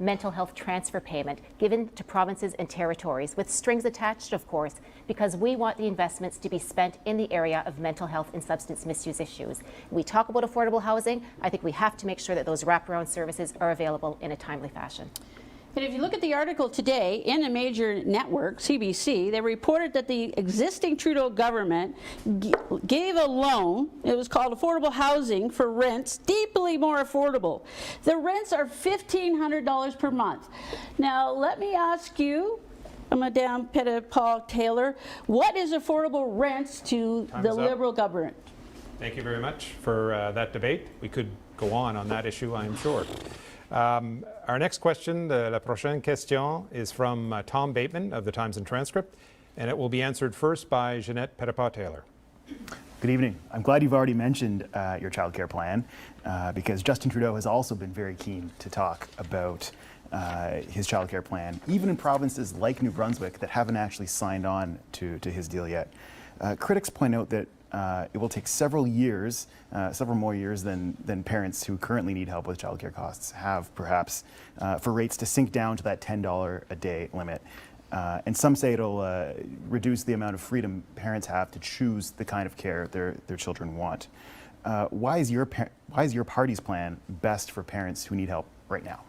mental health transfer payment given to provinces and territories, with strings attached, of course, because we want the investments to be spent in the area of mental health and substance misuse issues. We talk about affordable housing. I think we have to make sure that those wraparound services are available in a timely fashion. And if you look at the article today in a major network, CBC, they reported that the existing Trudeau government gave a loan. It was called Affordable Housing for rents deeply more affordable. The rents are $1,500 per month. Now, let me ask you, Madame Pettit-Paul-Taylor, what is affordable rents to the Liberal government? Thank you very much for that debate. We could go on that issue, I'm sure. Our next question, la prochaine question, is from Tom Bateman of the Times and Transcript, and it will be answered first by Jeanette Pettit-Paul-Taylor. Good evening. I'm glad you've already mentioned your childcare plan because Justin Trudeau has also been very keen to talk about his childcare plan, even in provinces like New Brunswick that haven't actually signed on to his deal yet. Critics point out that it will take several more years than parents who currently need help with childcare costs have, perhaps, for rates to sink down to that $10 a day limit. And some say it'll reduce the amount of freedom parents have to choose the kind of care their children want. Why is your party's plan best for parents who need help right now?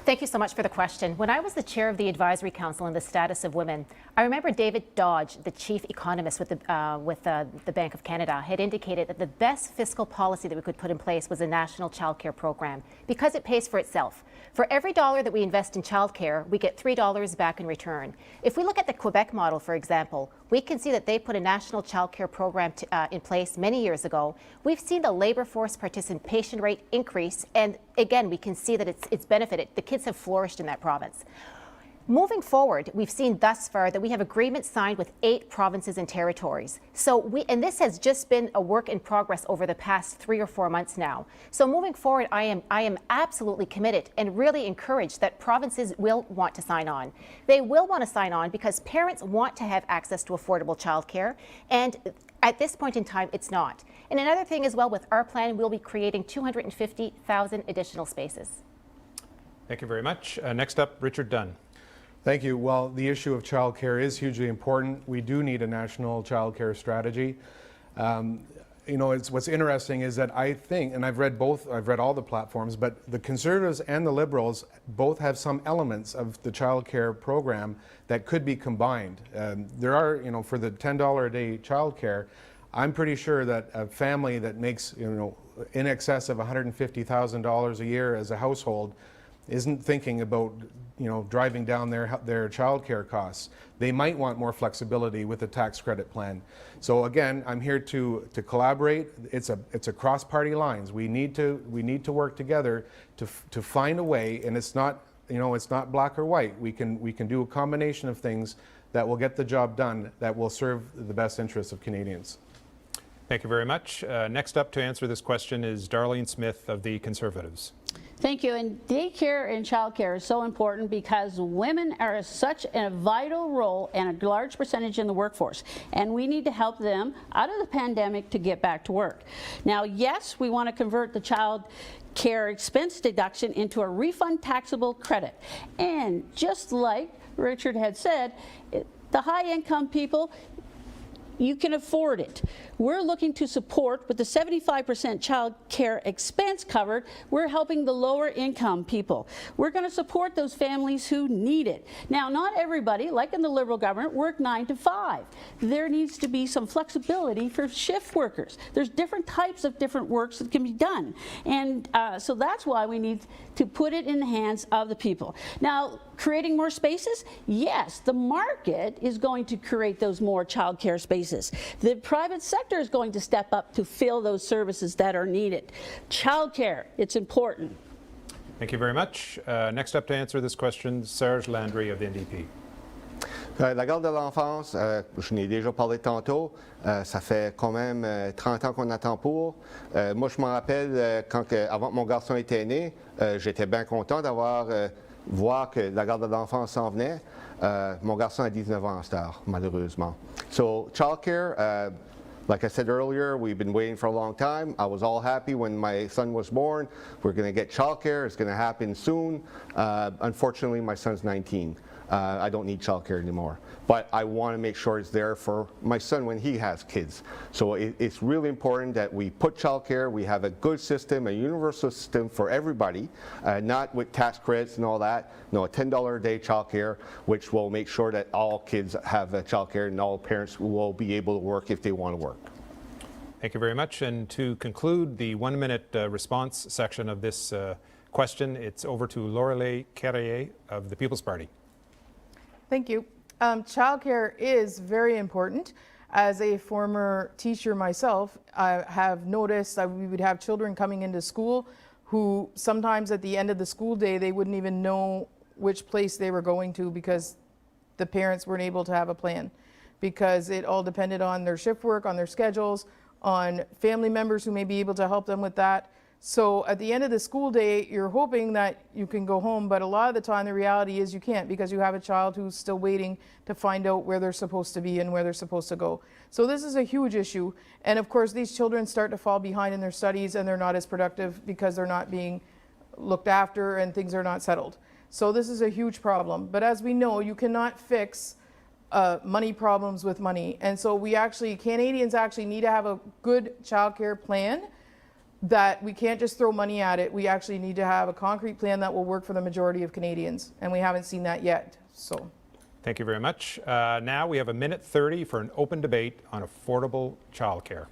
Thank you so much for the question. When I was the chair of the Advisory Council on the Status of Women, I remember David Dodge, the chief economist with the Bank of Canada, had indicated that the best fiscal policy that we could put in place was a national childcare program because it pays for itself. For every dollar that we invest in childcare, we get $3 back in return. If we look at the Quebec model, for example, we can see that they put a national childcare program in place many years ago. We've seen the labor force participation rate increase, and again, we can see that it's benefited. The kids have flourished in that province. Moving forward, we've seen thus far that we have agreements signed with 8 provinces and territories. And this has just been a work in progress over the past 3 or 4 months now. So moving forward, I am absolutely committed and really encouraged that provinces will want to sign on. They will want to sign on because parents want to have access to affordable childcare, and at this point in time, it's not. And another thing as well, with our plan, we'll be creating 250,000 additional spaces. Thank you very much. Next up, Richard Dunn. Thank you. Well, the issue of childcare is hugely important. We do need a national childcare strategy. What's interesting is that I think, and I've read all the platforms, but the Conservatives and the Liberals both have some elements of the childcare program that could be combined. There are, for the $10 a day childcare, I'm pretty sure that a family that makes, in excess of $150,000 a year as a household isn't thinking about driving down their childcare costs. They might want more flexibility with a tax credit plan. So again, I'm here to collaborate. It's across party lines. We need to work together to find a way, and it's not black or white. We can do a combination of things that will get the job done, that will serve the best interests of Canadians. Thank you very much. Next up to answer this question is Darlene Smith of the Conservatives. Thank you. And daycare and childcare is so important because women are such a vital role and a large percentage in the workforce. And we need to help them out of the pandemic to get back to work. Now, yes, we want to convert the child care expense deduction into a refund taxable credit. And just like Richard had said, the high income people, you can afford it. We're looking to support, with the 75% child care expense covered, we're helping the lower income people. We're going to support those families who need it. Now, not everybody, like in the Liberal government, work 9 to 5. There needs to be some flexibility for shift workers. There's different types of different works that can be done. And so that's why we need to put it in the hands of the people. Now, creating more spaces? Yes, the market is going to create those more child care spaces. The private sector is going to step up to fill those services that are needed. Childcare, it's important. Thank you very much. Next up to answer this question, Serge Landry of the NDP. La garde de l'enfance, je n'ai déjà parlé tantôt, ça fait quand même 30 ans qu'on attend pour. Moi, je me rappelle avant que mon garçon était né, j'étais bien content voir que la garde de l'enfance s'en venait. Mon garçon a 19 ans à cette heure, malheureusement. So, childcare, like I said earlier, we've been waiting for a long time. I was all happy when my son was born. We're going to get childcare. It's going to happen soon. Unfortunately, my son's 19. I don't need childcare anymore. But I want to make sure it's there for my son when he has kids. So it's really important that we put childcare, we have a good system, a universal system for everybody, not with tax credits and all that. No, a $10 a day childcare, which will make sure that all kids have childcare and all parents will be able to work if they want to work. Thank you very much. And to conclude the 1-minute response section of this question, it's over to Lorelei Carrier of the People's Party. Thank you. Childcare is very important. As a former teacher myself, I have noticed that we would have children coming into school who sometimes at the end of the school day, they wouldn't even know which place they were going to because the parents weren't able to have a plan, because it all depended on their shift work, on their schedules, on family members who may be able to help them with that. So at the end of the school day, you're hoping that you can go home, but a lot of the time the reality is you can't, because you have a child who's still waiting to find out where they're supposed to be and where they're supposed to go. So this is a huge issue. And of course, these children start to fall behind in their studies and they're not as productive because they're not being looked after and things are not settled. So this is a huge problem. But as we know, you cannot fix money problems with money. And so Canadians actually need to have a good childcare plan, that we can't just throw money at it. We actually need to have a concrete plan that will work for the majority of Canadians, and we haven't seen that yet. So, thank you very much. Now we have 1:30 for an open debate on affordable childcare.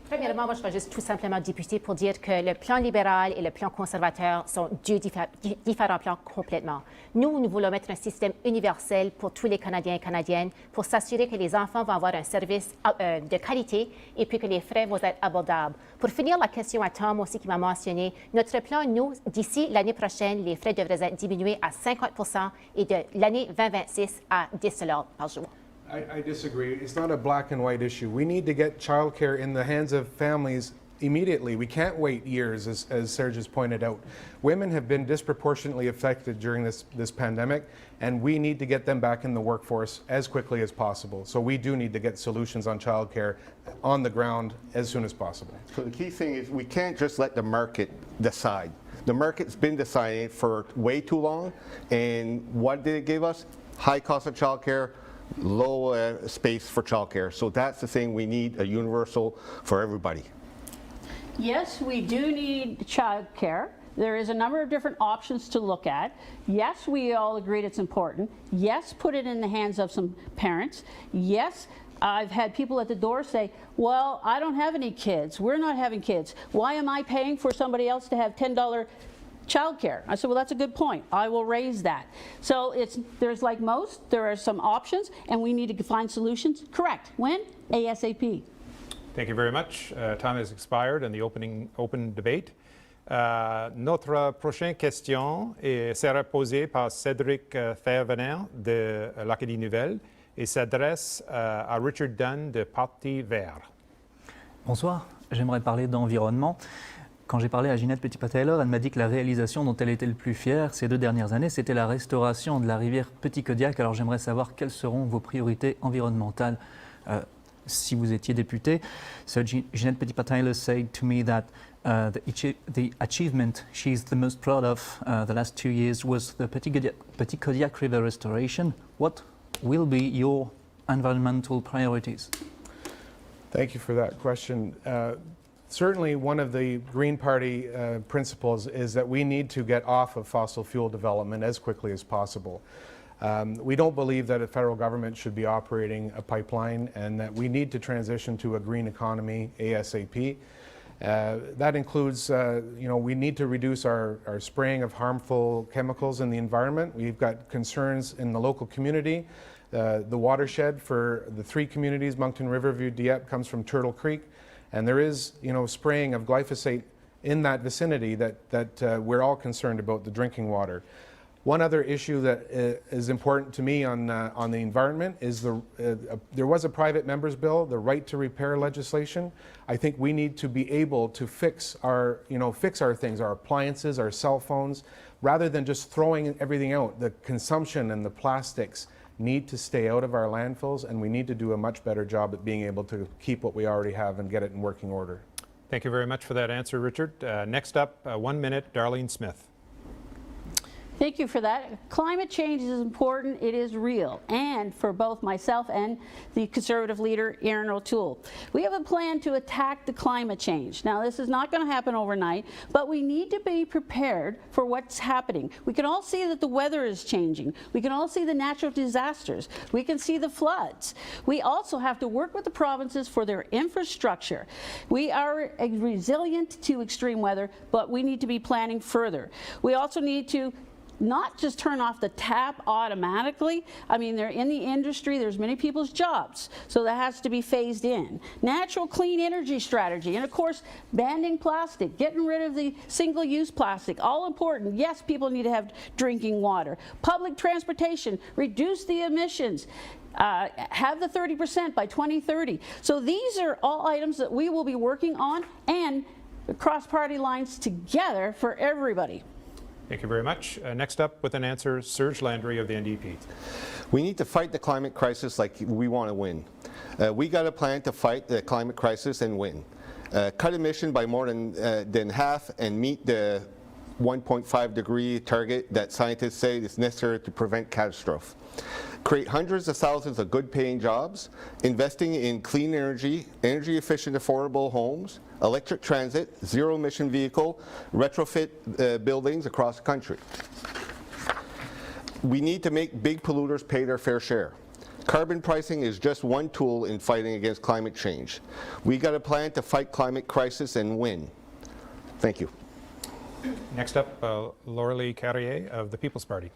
Premièrement, moi, je vais juste tout simplement discuter pour dire que le plan libéral et le plan conservateur sont deux différents plans complètement. Nous voulons mettre un système universel pour tous les Canadiens et Canadiennes pour s'assurer que les enfants vont avoir un service de qualité et puis que les frais vont être abordables. Pour finir la question à Tom aussi qui m'a mentionné, notre plan, nous, d'ici l'année prochaine, les frais devraient être diminués à 50% et de l'année 2026 à $10 par jour. I disagree. It's not a black and white issue. We need to get childcare in the hands of families immediately. We can't wait years, as Serge has pointed out. Women have been disproportionately affected during this pandemic, and we need to get them back in the workforce as quickly as possible. So we do need to get solutions on childcare on the ground as soon as possible. So the key thing is we can't just let the market decide. The market's been deciding for way too long, and what did it give us? High cost of childcare, low space for childcare. So that's the thing, we need a universal for everybody. Yes, we do need childcare. There is a number of different options to look at. Yes, we all agreed it's important. Yes, put it in the hands of some parents. Yes, I've had people at the door say, well, I don't have any kids. We're not having kids. Why am I paying for somebody else to have $10 childcare? I said, well, that's a good point. I will raise that. So there's like most, there are some options, and we need to find solutions. Correct. When? ASAP. Thank you very much. Time has expired in the open debate. Notre prochaine question sera posée par Cédric Thévenin de l'Acadie Nouvelle et s'adresse à Richard Dunn de Parti Vert. Bonsoir, j'aimerais parler d'environnement. Quand j'ai parlé à Ginette Petitpas-Taylor, elle m'a dit que la réalisation dont elle était le plus fière ces 2 dernières années, c'était la restauration de la rivière Petit-Kodiak. Alors j'aimerais savoir quelles seront vos priorités environnementales si vous étiez député. So Ginette Petitpas-Taylor said to me that the achievement she's the most proud of the last 2 years was the Petit-Kodiak River restoration. What will be your environmental priorities? Thank you for that question. Certainly, one of the Green Party principles is that we need to get off of fossil fuel development as quickly as possible. We don't believe that a federal government should be operating a pipeline, and that we need to transition to a green economy ASAP. That includes, we need to reduce our spraying of harmful chemicals in the environment. We've got concerns in the local community. The watershed for the 3 communities, Moncton-Riverview-Dieppe, comes from Turtle Creek. And there is, spraying of glyphosate in that vicinity that we're all concerned about, the drinking water. One other issue that is important to me on the environment is there was a private member's bill, the right to repair legislation. I think we need to be able to fix our things, our appliances, our cell phones, rather than just throwing everything out. The consumption and the plastics need to stay out of our landfills, and we need to do a much better job at being able to keep what we already have and get it in working order. Thank you very much for that answer, Richard. Next up, 1 minute, Darlene Smith. Thank you for that. Climate change is important. It is real. And for both myself and the Conservative leader, Erin O'Toole, we have a plan to attack the climate change. Now, this is not going to happen overnight, but we need to be prepared for what's happening. We can all see that the weather is changing. We can all see the natural disasters. We can see the floods. We also have to work with the provinces for their infrastructure. We are resilient to extreme weather, but we need to be planning further. We also need to not just turn off the tap automatically. I mean, they're in the industry, there's many people's jobs, so that has to be phased in. Natural clean energy strategy, and of course, banning plastic, getting rid of the single-use plastic, all important. Yes, people need to have drinking water. Public transportation, reduce the emissions. Have the 30% by 2030. So these are all items that we will be working on, and across party lines together for everybody. Thank you very much. Next up with an answer, Serge Landry of the NDP. We need to fight the climate crisis like we want to win. We got a plan to fight the climate crisis and win. Cut emission by more than half and meet the 1.5 degree target that scientists say is necessary to prevent catastrophe. Create hundreds of thousands of good paying jobs, investing in clean energy, energy efficient affordable homes, electric transit, zero emission vehicle, retrofit buildings across the country. We need to make big polluters pay their fair share. Carbon pricing is just one tool in fighting against climate change. We got a plan to fight climate crisis and win. Thank you. Next up, Laura Carrier of the People's Party.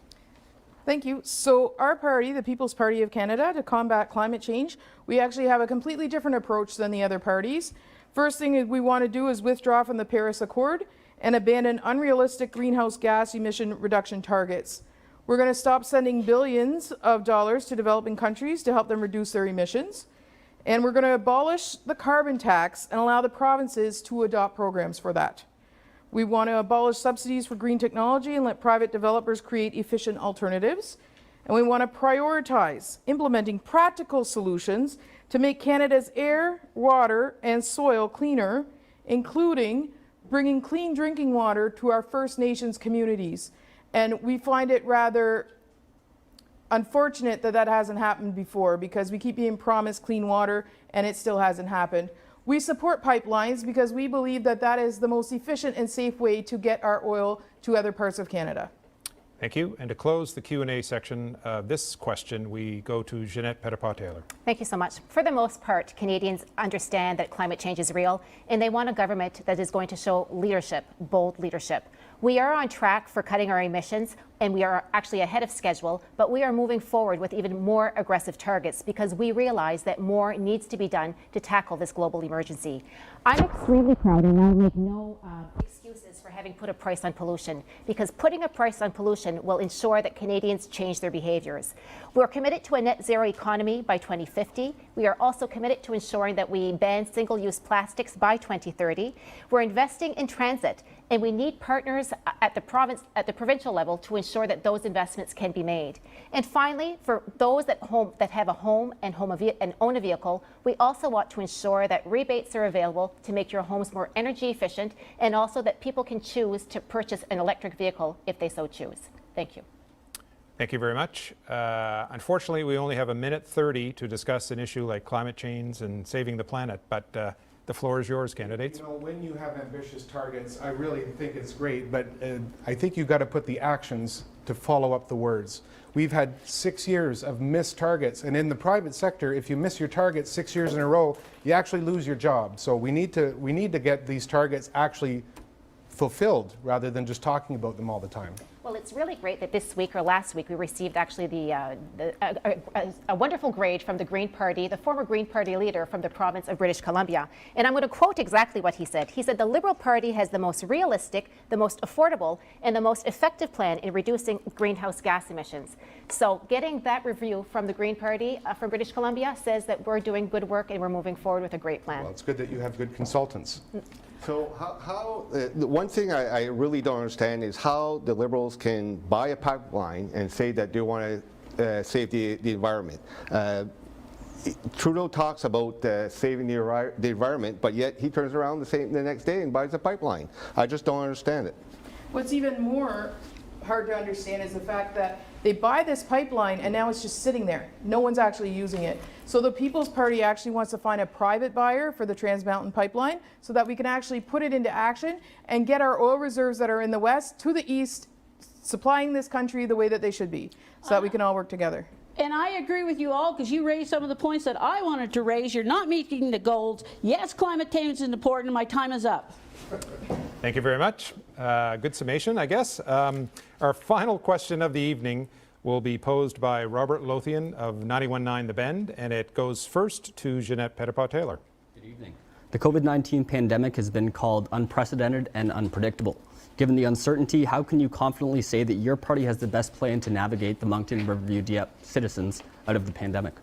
Thank you. So our party, the People's Party of Canada, to combat climate change, we actually have a completely different approach than the other parties. First thing we want to do is withdraw from the Paris Accord and abandon unrealistic greenhouse gas emission reduction targets. We're going to stop sending billions of dollars to developing countries to help them reduce their emissions. And we're going to abolish the carbon tax and allow the provinces to adopt programs for that. We want to abolish subsidies for green technology and let private developers create efficient alternatives. And we want to prioritize implementing practical solutions to make Canada's air, water, and soil cleaner, including bringing clean drinking water to our First Nations communities. And we find it rather unfortunate that that hasn't happened before, because we keep being promised clean water and it still hasn't happened. We support pipelines because we believe that that is the most efficient and safe way to get our oil to other parts of Canada. Thank you. And to close the Q&A section of this question, we go to Jeanette Petitpas-Taylor. Thank you so much. For the most part, Canadians understand that climate change is real, and they want a government that is going to show leadership, bold leadership. We are on track for cutting our emissions, and we are actually ahead of schedule, but we are moving forward with even more aggressive targets because we realize that more needs to be done to tackle this global emergency. I'm extremely proud, and I'll make no excuses for having put a price on pollution, because putting a price on pollution will ensure that Canadians change their behaviors. We're committed to a net zero economy by 2050. We are also committed to ensuring that we ban single-use plastics by 2030. We're investing in transit, and we need partners at the provincial level to ensure that those investments can be made. And finally, for those that have a home and own a vehicle, we also want to ensure that rebates are available to make your homes more energy efficient, and also that people can choose to purchase an electric vehicle if they so choose. Thank you. Thank you very much. Unfortunately, we only have a minute 30 to discuss an issue like climate change and saving the planet, but the floor is yours, candidates. You know, when you have ambitious targets, I really think it's great, but I think you've got to put the actions to follow up the words. We've had 6 years of missed targets, and in the private sector, if you miss your targets 6 years in a row, you actually lose your job. So we need to get these targets actually fulfilled rather than just talking about them all the time. Well, it's really great that this week or last week we received actually a wonderful grade from the Green Party, the former Green Party leader from the province of British Columbia. And I'm going to quote exactly what he said. He said, "The Liberal Party has the most realistic, the most affordable, and the most effective plan in reducing greenhouse gas emissions." So getting that review from the Green Party from British Columbia says that we're doing good work and we're moving forward with a great plan. Well, it's good that you have good consultants. So the one thing I really don't understand is how the Liberals can buy a pipeline and say that they want to save the environment. Trudeau talks about saving the environment, but yet he turns around the next day and buys a pipeline. I just don't understand it. What's even more hard to understand is the fact that they buy this pipeline and now it's just sitting there. No one's actually using it. So the People's Party actually wants to find a private buyer for the Trans Mountain pipeline so that we can actually put it into action and get our oil reserves that are in the west to the east, supplying this country the way that they should be, so that we can all work together. And I agree with you all because you raised some of the points that I wanted to raise. You're not meeting the goals. Yes, climate change is important. My time is up. Thank you very much. Good summation, I guess. Our final question of the evening will be posed by Robert Lothian of 91.9 The Bend, and it goes first to Jeanette Pettipaw-Taylor. Good evening. The COVID-19 pandemic has been called unprecedented and unpredictable. Given the uncertainty, how can you confidently say that your party has the best plan to navigate the Moncton-Riverview-Dieppe citizens out of the pandemic?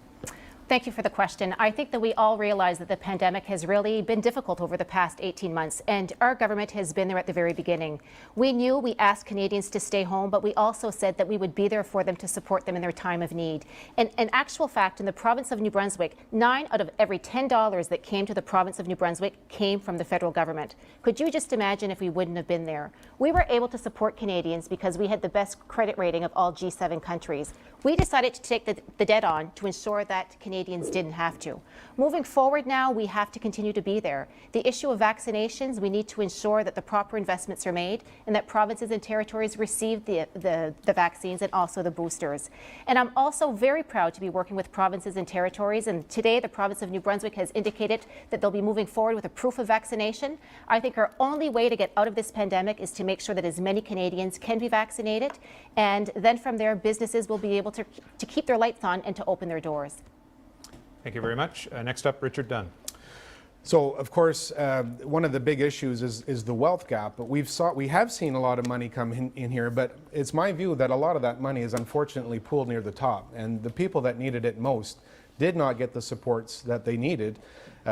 Thank you for the question. I think that we all realize that the pandemic has really been difficult over the past 18 months, and our government has been there at the very beginning. We asked Canadians to stay home, but we also said that we would be there for them to support them in their time of need. And in actual fact, in the province of New Brunswick, 9 out of every $10 that came to the province of New Brunswick came from the federal government. Could you just imagine if we wouldn't have been there? We were able to support Canadians because we had the best credit rating of all G7 countries. We decided to take the debt on to ensure that Canadians didn't have to. Moving forward now, we have to continue to be there. The issue of vaccinations, we need to ensure that the proper investments are made and that provinces and territories receive the vaccines and also the boosters. And I'm also very proud to be working with provinces and territories. And today, the province of New Brunswick has indicated that they'll be moving forward with a proof of vaccination. I think our only way to get out of this pandemic is to make sure that as many Canadians can be vaccinated. And then from there, businesses will be able to keep their lights on and to open their doors. Thank you very much. Next up, Richard Dunn. So, of course, one of the big issues is the wealth gap. But we have seen a lot of money come in here, but it's my view that a lot of that money is unfortunately pooled near the top. And the people that needed it most did not get the supports that they needed.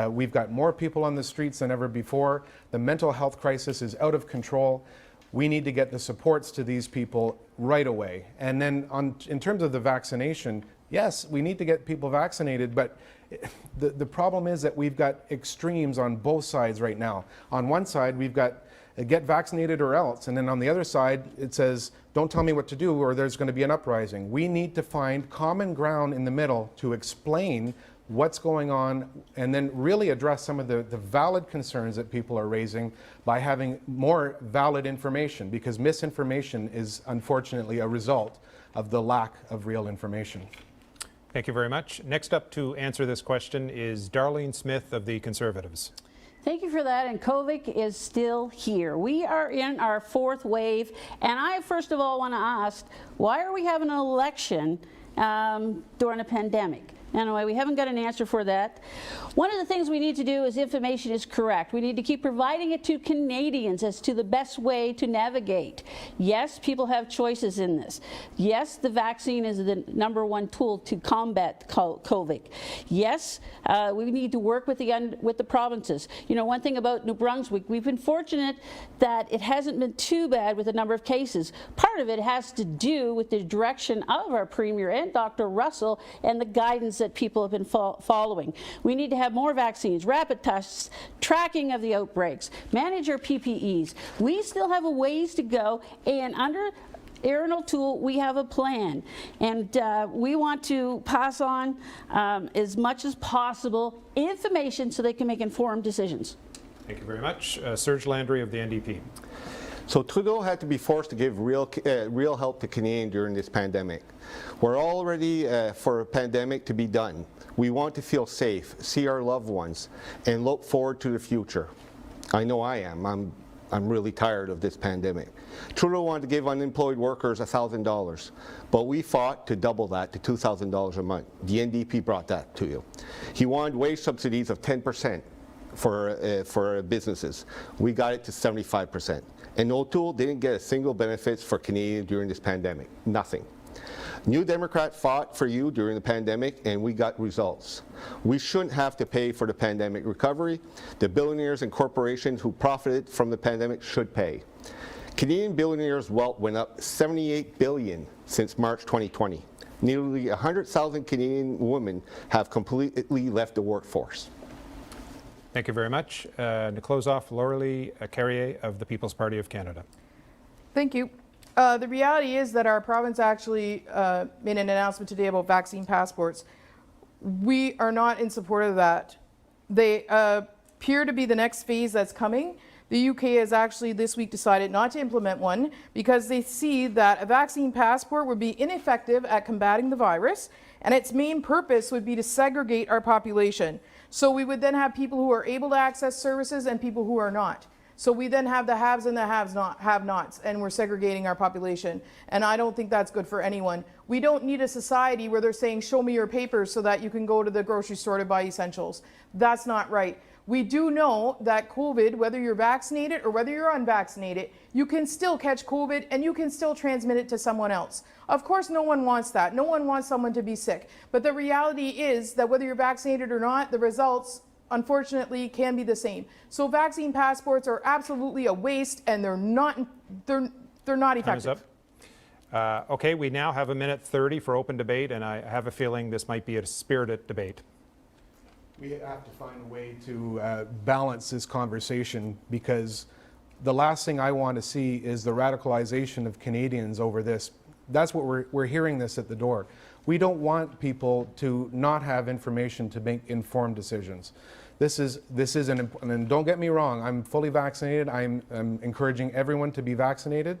We've got more people on the streets than ever before. The mental health crisis is out of control. We need to get the supports to these people right away. And then in terms of the vaccination, yes, we need to get people vaccinated, but the problem is that we've got extremes on both sides right now. On one side, we've got get vaccinated or else, and then on the other side, it says, don't tell me what to do or there's going to be an uprising. We need to find common ground in the middle to explain what's going on and then really address some of the valid concerns that people are raising by having more valid information, because misinformation is unfortunately a result of the lack of real information. Thank you very much. Next up to answer this question is Darlene Smith of the Conservatives. Thank you for that, and COVID is still here. We are in our 4th wave, and I first of all want to ask, why are we having an election during a pandemic? Anyway, we haven't got an answer for that. One of the things we need to do is information is correct. We need to keep providing it to Canadians as to the best way to navigate. Yes, people have choices in this. Yes, the vaccine is the #1 tool to combat COVID. Yes, we need to work with the provinces. You know, one thing about New Brunswick, we've been fortunate that it hasn't been too bad with the number of cases. Part of it has to do with the direction of our Premier and Dr. Russell and the guidance that people have been following. We need to have more vaccines, rapid tests, tracking of the outbreaks, manage our PPEs. We still have a ways to go, and under Aaron O'Toole, we have a plan, and we want to pass on as much as possible information so they can make informed decisions. Thank you very much. Serge Landry of the NDP. So Trudeau had to be forced to give real help to Canadians during this pandemic. We're all ready for a pandemic to be done. We want to feel safe, see our loved ones, and look forward to the future. I know I am. I'm really tired of this pandemic. Trudeau wanted to give unemployed workers $1,000, but we fought to double that to $2,000 a month. The NDP brought that to you. He wanted wage subsidies of 10% for businesses. We got it to 75%. And O'Toole didn't get a single benefits for Canadians during this pandemic. Nothing. New Democrat fought for you during the pandemic, and we got results. We shouldn't have to pay for the pandemic recovery. The billionaires and corporations who profited from the pandemic should pay. Canadian billionaires' wealth went up $78 billion since March 2020. Nearly 100,000 Canadian women have completely left the workforce. Thank you very much. To close off, Laurelie Carrier of the People's Party of Canada. Thank you. The reality is that our province actually made an announcement today about vaccine passports. We are not in support of that. They appear to be the next phase that's coming. The UK has actually this week decided not to implement one because they see that a vaccine passport would be ineffective at combating the virus, and its main purpose would be to segregate our population. So we would then have people who are able to access services and people who are not. So we then have the haves and the have-nots, and we're segregating our population. And I don't think that's good for anyone. We don't need a society where they're saying, show me your papers so that you can go to the grocery store to buy essentials. That's not right. We do know that COVID, whether you're vaccinated or whether you're unvaccinated, you can still catch COVID and you can still transmit it to someone else. Of course, no one wants that. No one wants someone to be sick. But the reality is that whether you're vaccinated or not, the results, unfortunately, can be the same. So vaccine passports are absolutely a waste, and they're not effective. Time's up. Okay, we now have 1:30 for open debate, and I have a feeling this might be a spirited debate. We have to find a way to balance this conversation, because the last thing I want to see is the radicalization of Canadians over this. That's what we're hearing this at the door. We don't want people to not have information to make informed decisions. This is and don't get me wrong, I'm fully vaccinated. I'm encouraging everyone to be vaccinated.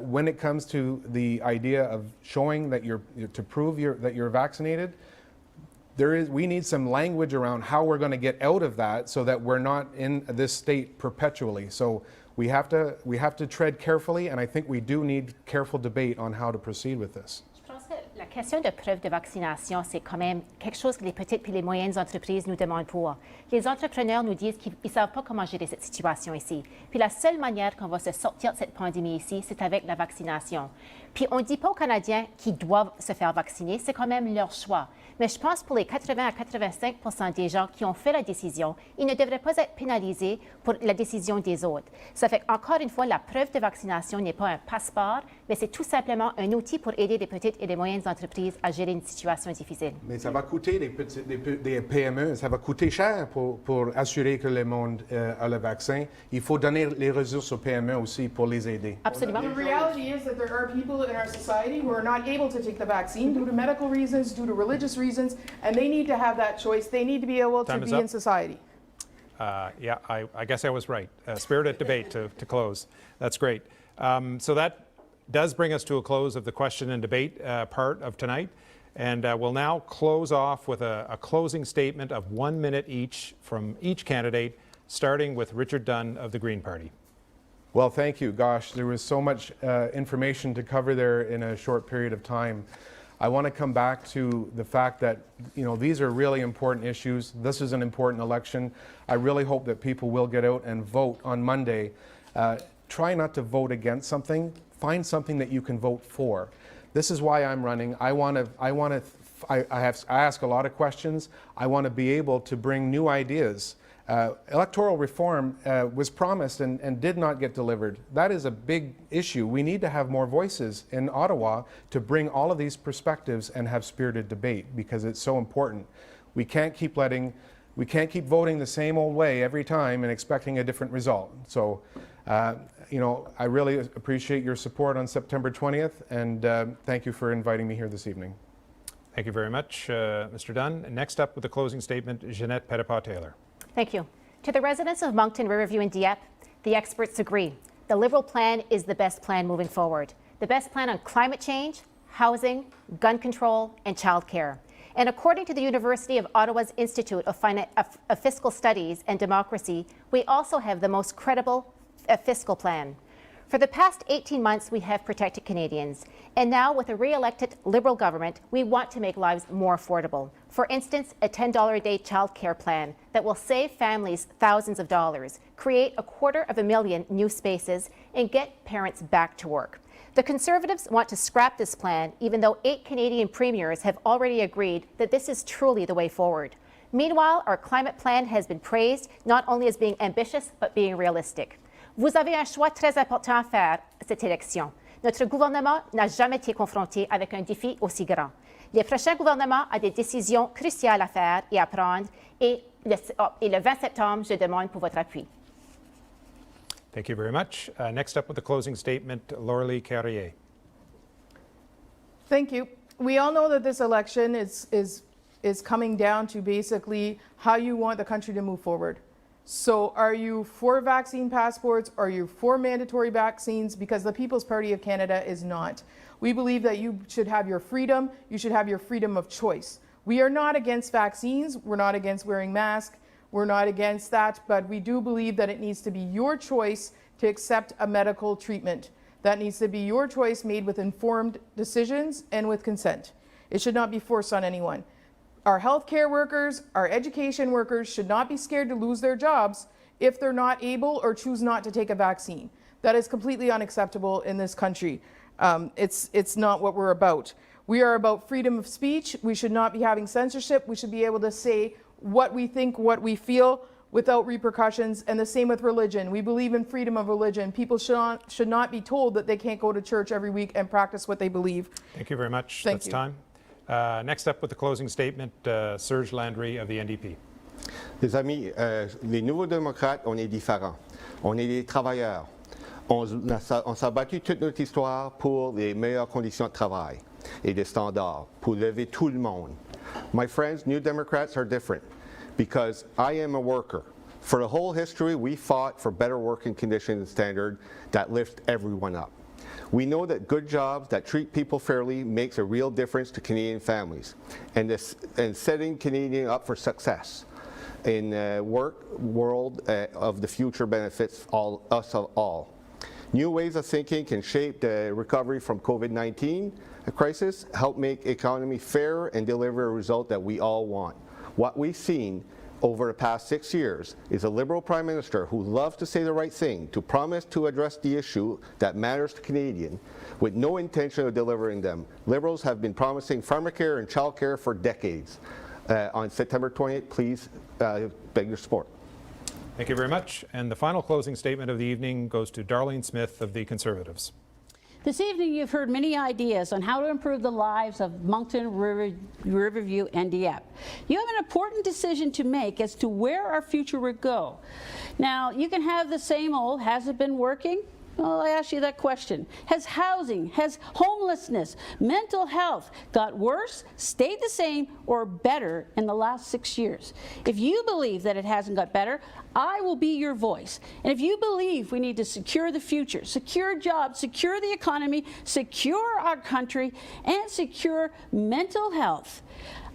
When it comes to the idea of showing that to prove that you're vaccinated, we need some language around how we're going to get out of that so that we're not in this state perpetually. So we have to tread carefully, and I think we do need careful debate on how to proceed with this. Je pense que la question de preuve de vaccination, c'est quand même quelque chose que les petites et les moyennes entreprises nous demandent pour. Les entrepreneurs nous disent qu'ils ne savent pas comment gérer cette situation ici. Puis la seule manière qu'on va se sortir de cette pandémie ici, c'est avec la vaccination. Puis on ne dit pas aux Canadiens qu'ils doivent se faire vacciner, c'est quand même leur choix. Mais je pense pour les 80 à 85% des gens qui ont fait la décision, ils ne devraient pas être pénalisés pour la décision des autres. Ça fait encore une fois, la preuve de vaccination n'est pas un passeport, mais c'est tout simplement un outil pour aider les petites et les moyennes entreprises à gérer une situation difficile. Mais ça va coûter des PME, ça va coûter cher pour assurer que le monde a le vaccin. Il faut donner les ressources aux PME aussi pour les aider. Absolument. The reality is that there are people in our society who are not able to take the vaccine due to medical reasons, due to religious reasons, and they need to have that choice. They need to be able to be in society. Yeah, I guess I was right. Spirited debate to close. That's great. So that does bring us to a close of the question and debate part of tonight. And we'll now close off with a closing statement of 1 minute each from each candidate, starting with Richard Dunn of the Green Party. Well, thank you. Gosh, there was so much information to cover there in a short period of time. I want to come back to the fact that, these are really important issues. This is an important election. I really hope that people will get out and vote on Monday. Try not to vote against something. Find something that you can vote for. This is why I'm running. I ask a lot of questions. I want to be able to bring new ideas. Electoral reform was promised and did not get delivered. That is a big issue. We need to have more voices in Ottawa to bring all of these perspectives and have spirited debate, because it's so important. We can't keep voting the same old way every time and expecting a different result. So You know, I really appreciate your support on September 20th, and thank you for inviting me here this evening. Thank you very much, Mr. Dunn. Next up with the closing statement, Jeanette Petitpas-Taylor. Thank you. To the residents of Moncton-Riverview and Dieppe, the experts agree. The Liberal plan is the best plan moving forward. The best plan on climate change, housing, gun control, and childcare. And according to the University of Ottawa's Institute of Fiscal Studies and Democracy, we also have the most credible fiscal plan. For the past 18 months, we have protected Canadians. And now, with a re-elected Liberal government, we want to make lives more affordable. For instance, a $10 a day childcare plan that will save families thousands of dollars, create 250,000 new spaces, and get parents back to work. The Conservatives want to scrap this plan, even though 8 Canadian premiers have already agreed that this is truly the way forward. Meanwhile, our climate plan has been praised not only as being ambitious, but being realistic. Vous avez un choix très important à faire cette élection. Notre gouvernement n'a jamais été confronté avec un défi aussi grand. Le prochain gouvernement a des décisions cruciales à faire et à prendre, et le 20 septembre, je demande pour votre appui. Thank you very much. Next up with the closing statement, Laura-Lee Carrier. Thank you. We all know that this election is coming down to basically how you want the country to move forward. So are you for vaccine passports? Are you for mandatory vaccines? Because the People's Party of Canada is not. We believe that you should have your freedom. You should have your freedom of choice. We are not against vaccines. We're not against wearing masks. We're not against that. But we do believe that it needs to be your choice to accept a medical treatment. That needs to be your choice, made with informed decisions and with consent. It should not be forced on anyone. Our healthcare workers, our education workers should not be scared to lose their jobs if they're not able or choose not to take a vaccine. That is completely unacceptable in this country. It's not what we're about. We are about freedom of speech. We should not be having censorship. We should be able to say what we think, what we feel, without repercussions. And the same with religion. We believe in freedom of religion. People should not be told that they can't go to church every week and practice what they believe. Thank you very much. Thank That's you. time. Next up with the closing statement, Serge Landry of the NDP. Les amis, les nouveaux démocrates, on est différents. On est des travailleurs. On s'est battu toute notre histoire pour les meilleures conditions de travail et des standards, pour lever tout le monde. My friends, New Democrats are different because I am a worker. For the whole history, we fought for better working conditions and standards that lift everyone up. We know that good jobs that treat people fairly makes a real difference to Canadian families and setting Canadians up for success in work world of the future benefits us all. New ways of thinking can shape the recovery from COVID-19 crisis, help make economy fair and deliver a result that we all want. What we've seen over the past 6 years is a Liberal Prime Minister who loves to say the right thing, to promise to address the issue that matters to Canadians, with no intention of delivering them. Liberals have been promising Pharmacare and Childcare for decades. On September 20th, please beg your support. Thank you very much. And the final closing statement of the evening goes to Darlene Smith of the Conservatives. This evening, you've heard many ideas on how to improve the lives of Moncton-Riverview and Dieppe. You have an important decision to make as to where our future would go. Now, you can have the same old, has it been working? Well, I ask you that question. Has housing, has homelessness, mental health got worse, stayed the same, or better in the last 6 years? If you believe that it hasn't got better, I will be your voice. And if you believe we need to secure the future, secure jobs, secure the economy, secure our country, and secure mental health,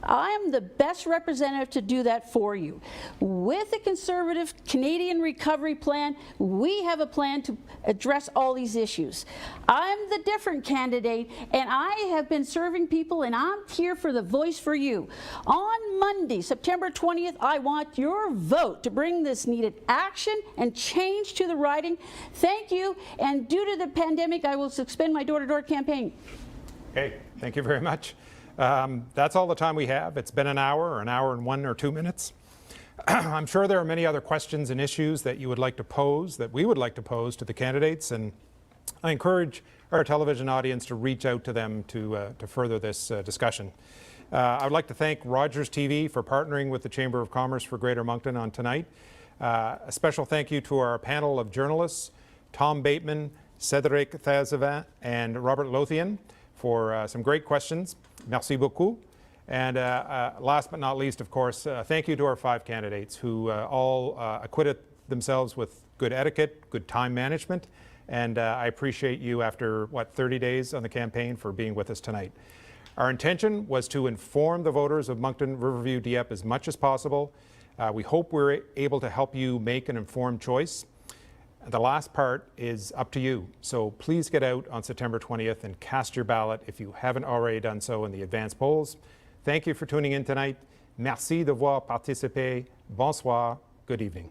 I am the best representative to do that for you. With the Conservative Canadian Recovery Plan, we have a plan to address all these issues. I'm the different candidate, and I have been serving people, and I'm here for the voice for you. On Monday, September 20th, I want your vote to bring this needed action and change to the riding. Thank you, and due to the pandemic, I will suspend my door-to-door campaign. Okay, thank you very much. That's all the time we have. It's been an hour and 1 or 2 minutes. I'm sure there are many other questions and issues that you would like to pose, that we would like to pose to the candidates, and I encourage our television audience to reach out to them to further this discussion. I would like to thank Rogers TV for partnering with the Chamber of Commerce for Greater Moncton on tonight. A special thank you to our panel of journalists, Tom Bateman, Cédric Thazavin, and Robert Lothian for some great questions. Merci beaucoup. And last but not least, of course, thank you to our 5 candidates who all acquitted themselves with good etiquette, good time management, and I appreciate you after, 30 days on the campaign for being with us tonight. Our intention was to inform the voters of Moncton-Riverview-Dieppe as much as possible. We hope we're able to help you make an informed choice. The last part is up to you. So please get out on September 20th and cast your ballot if you haven't already done so in the advance polls. Thank you for tuning in tonight. Merci d'avoir participé. Bonsoir. Good evening.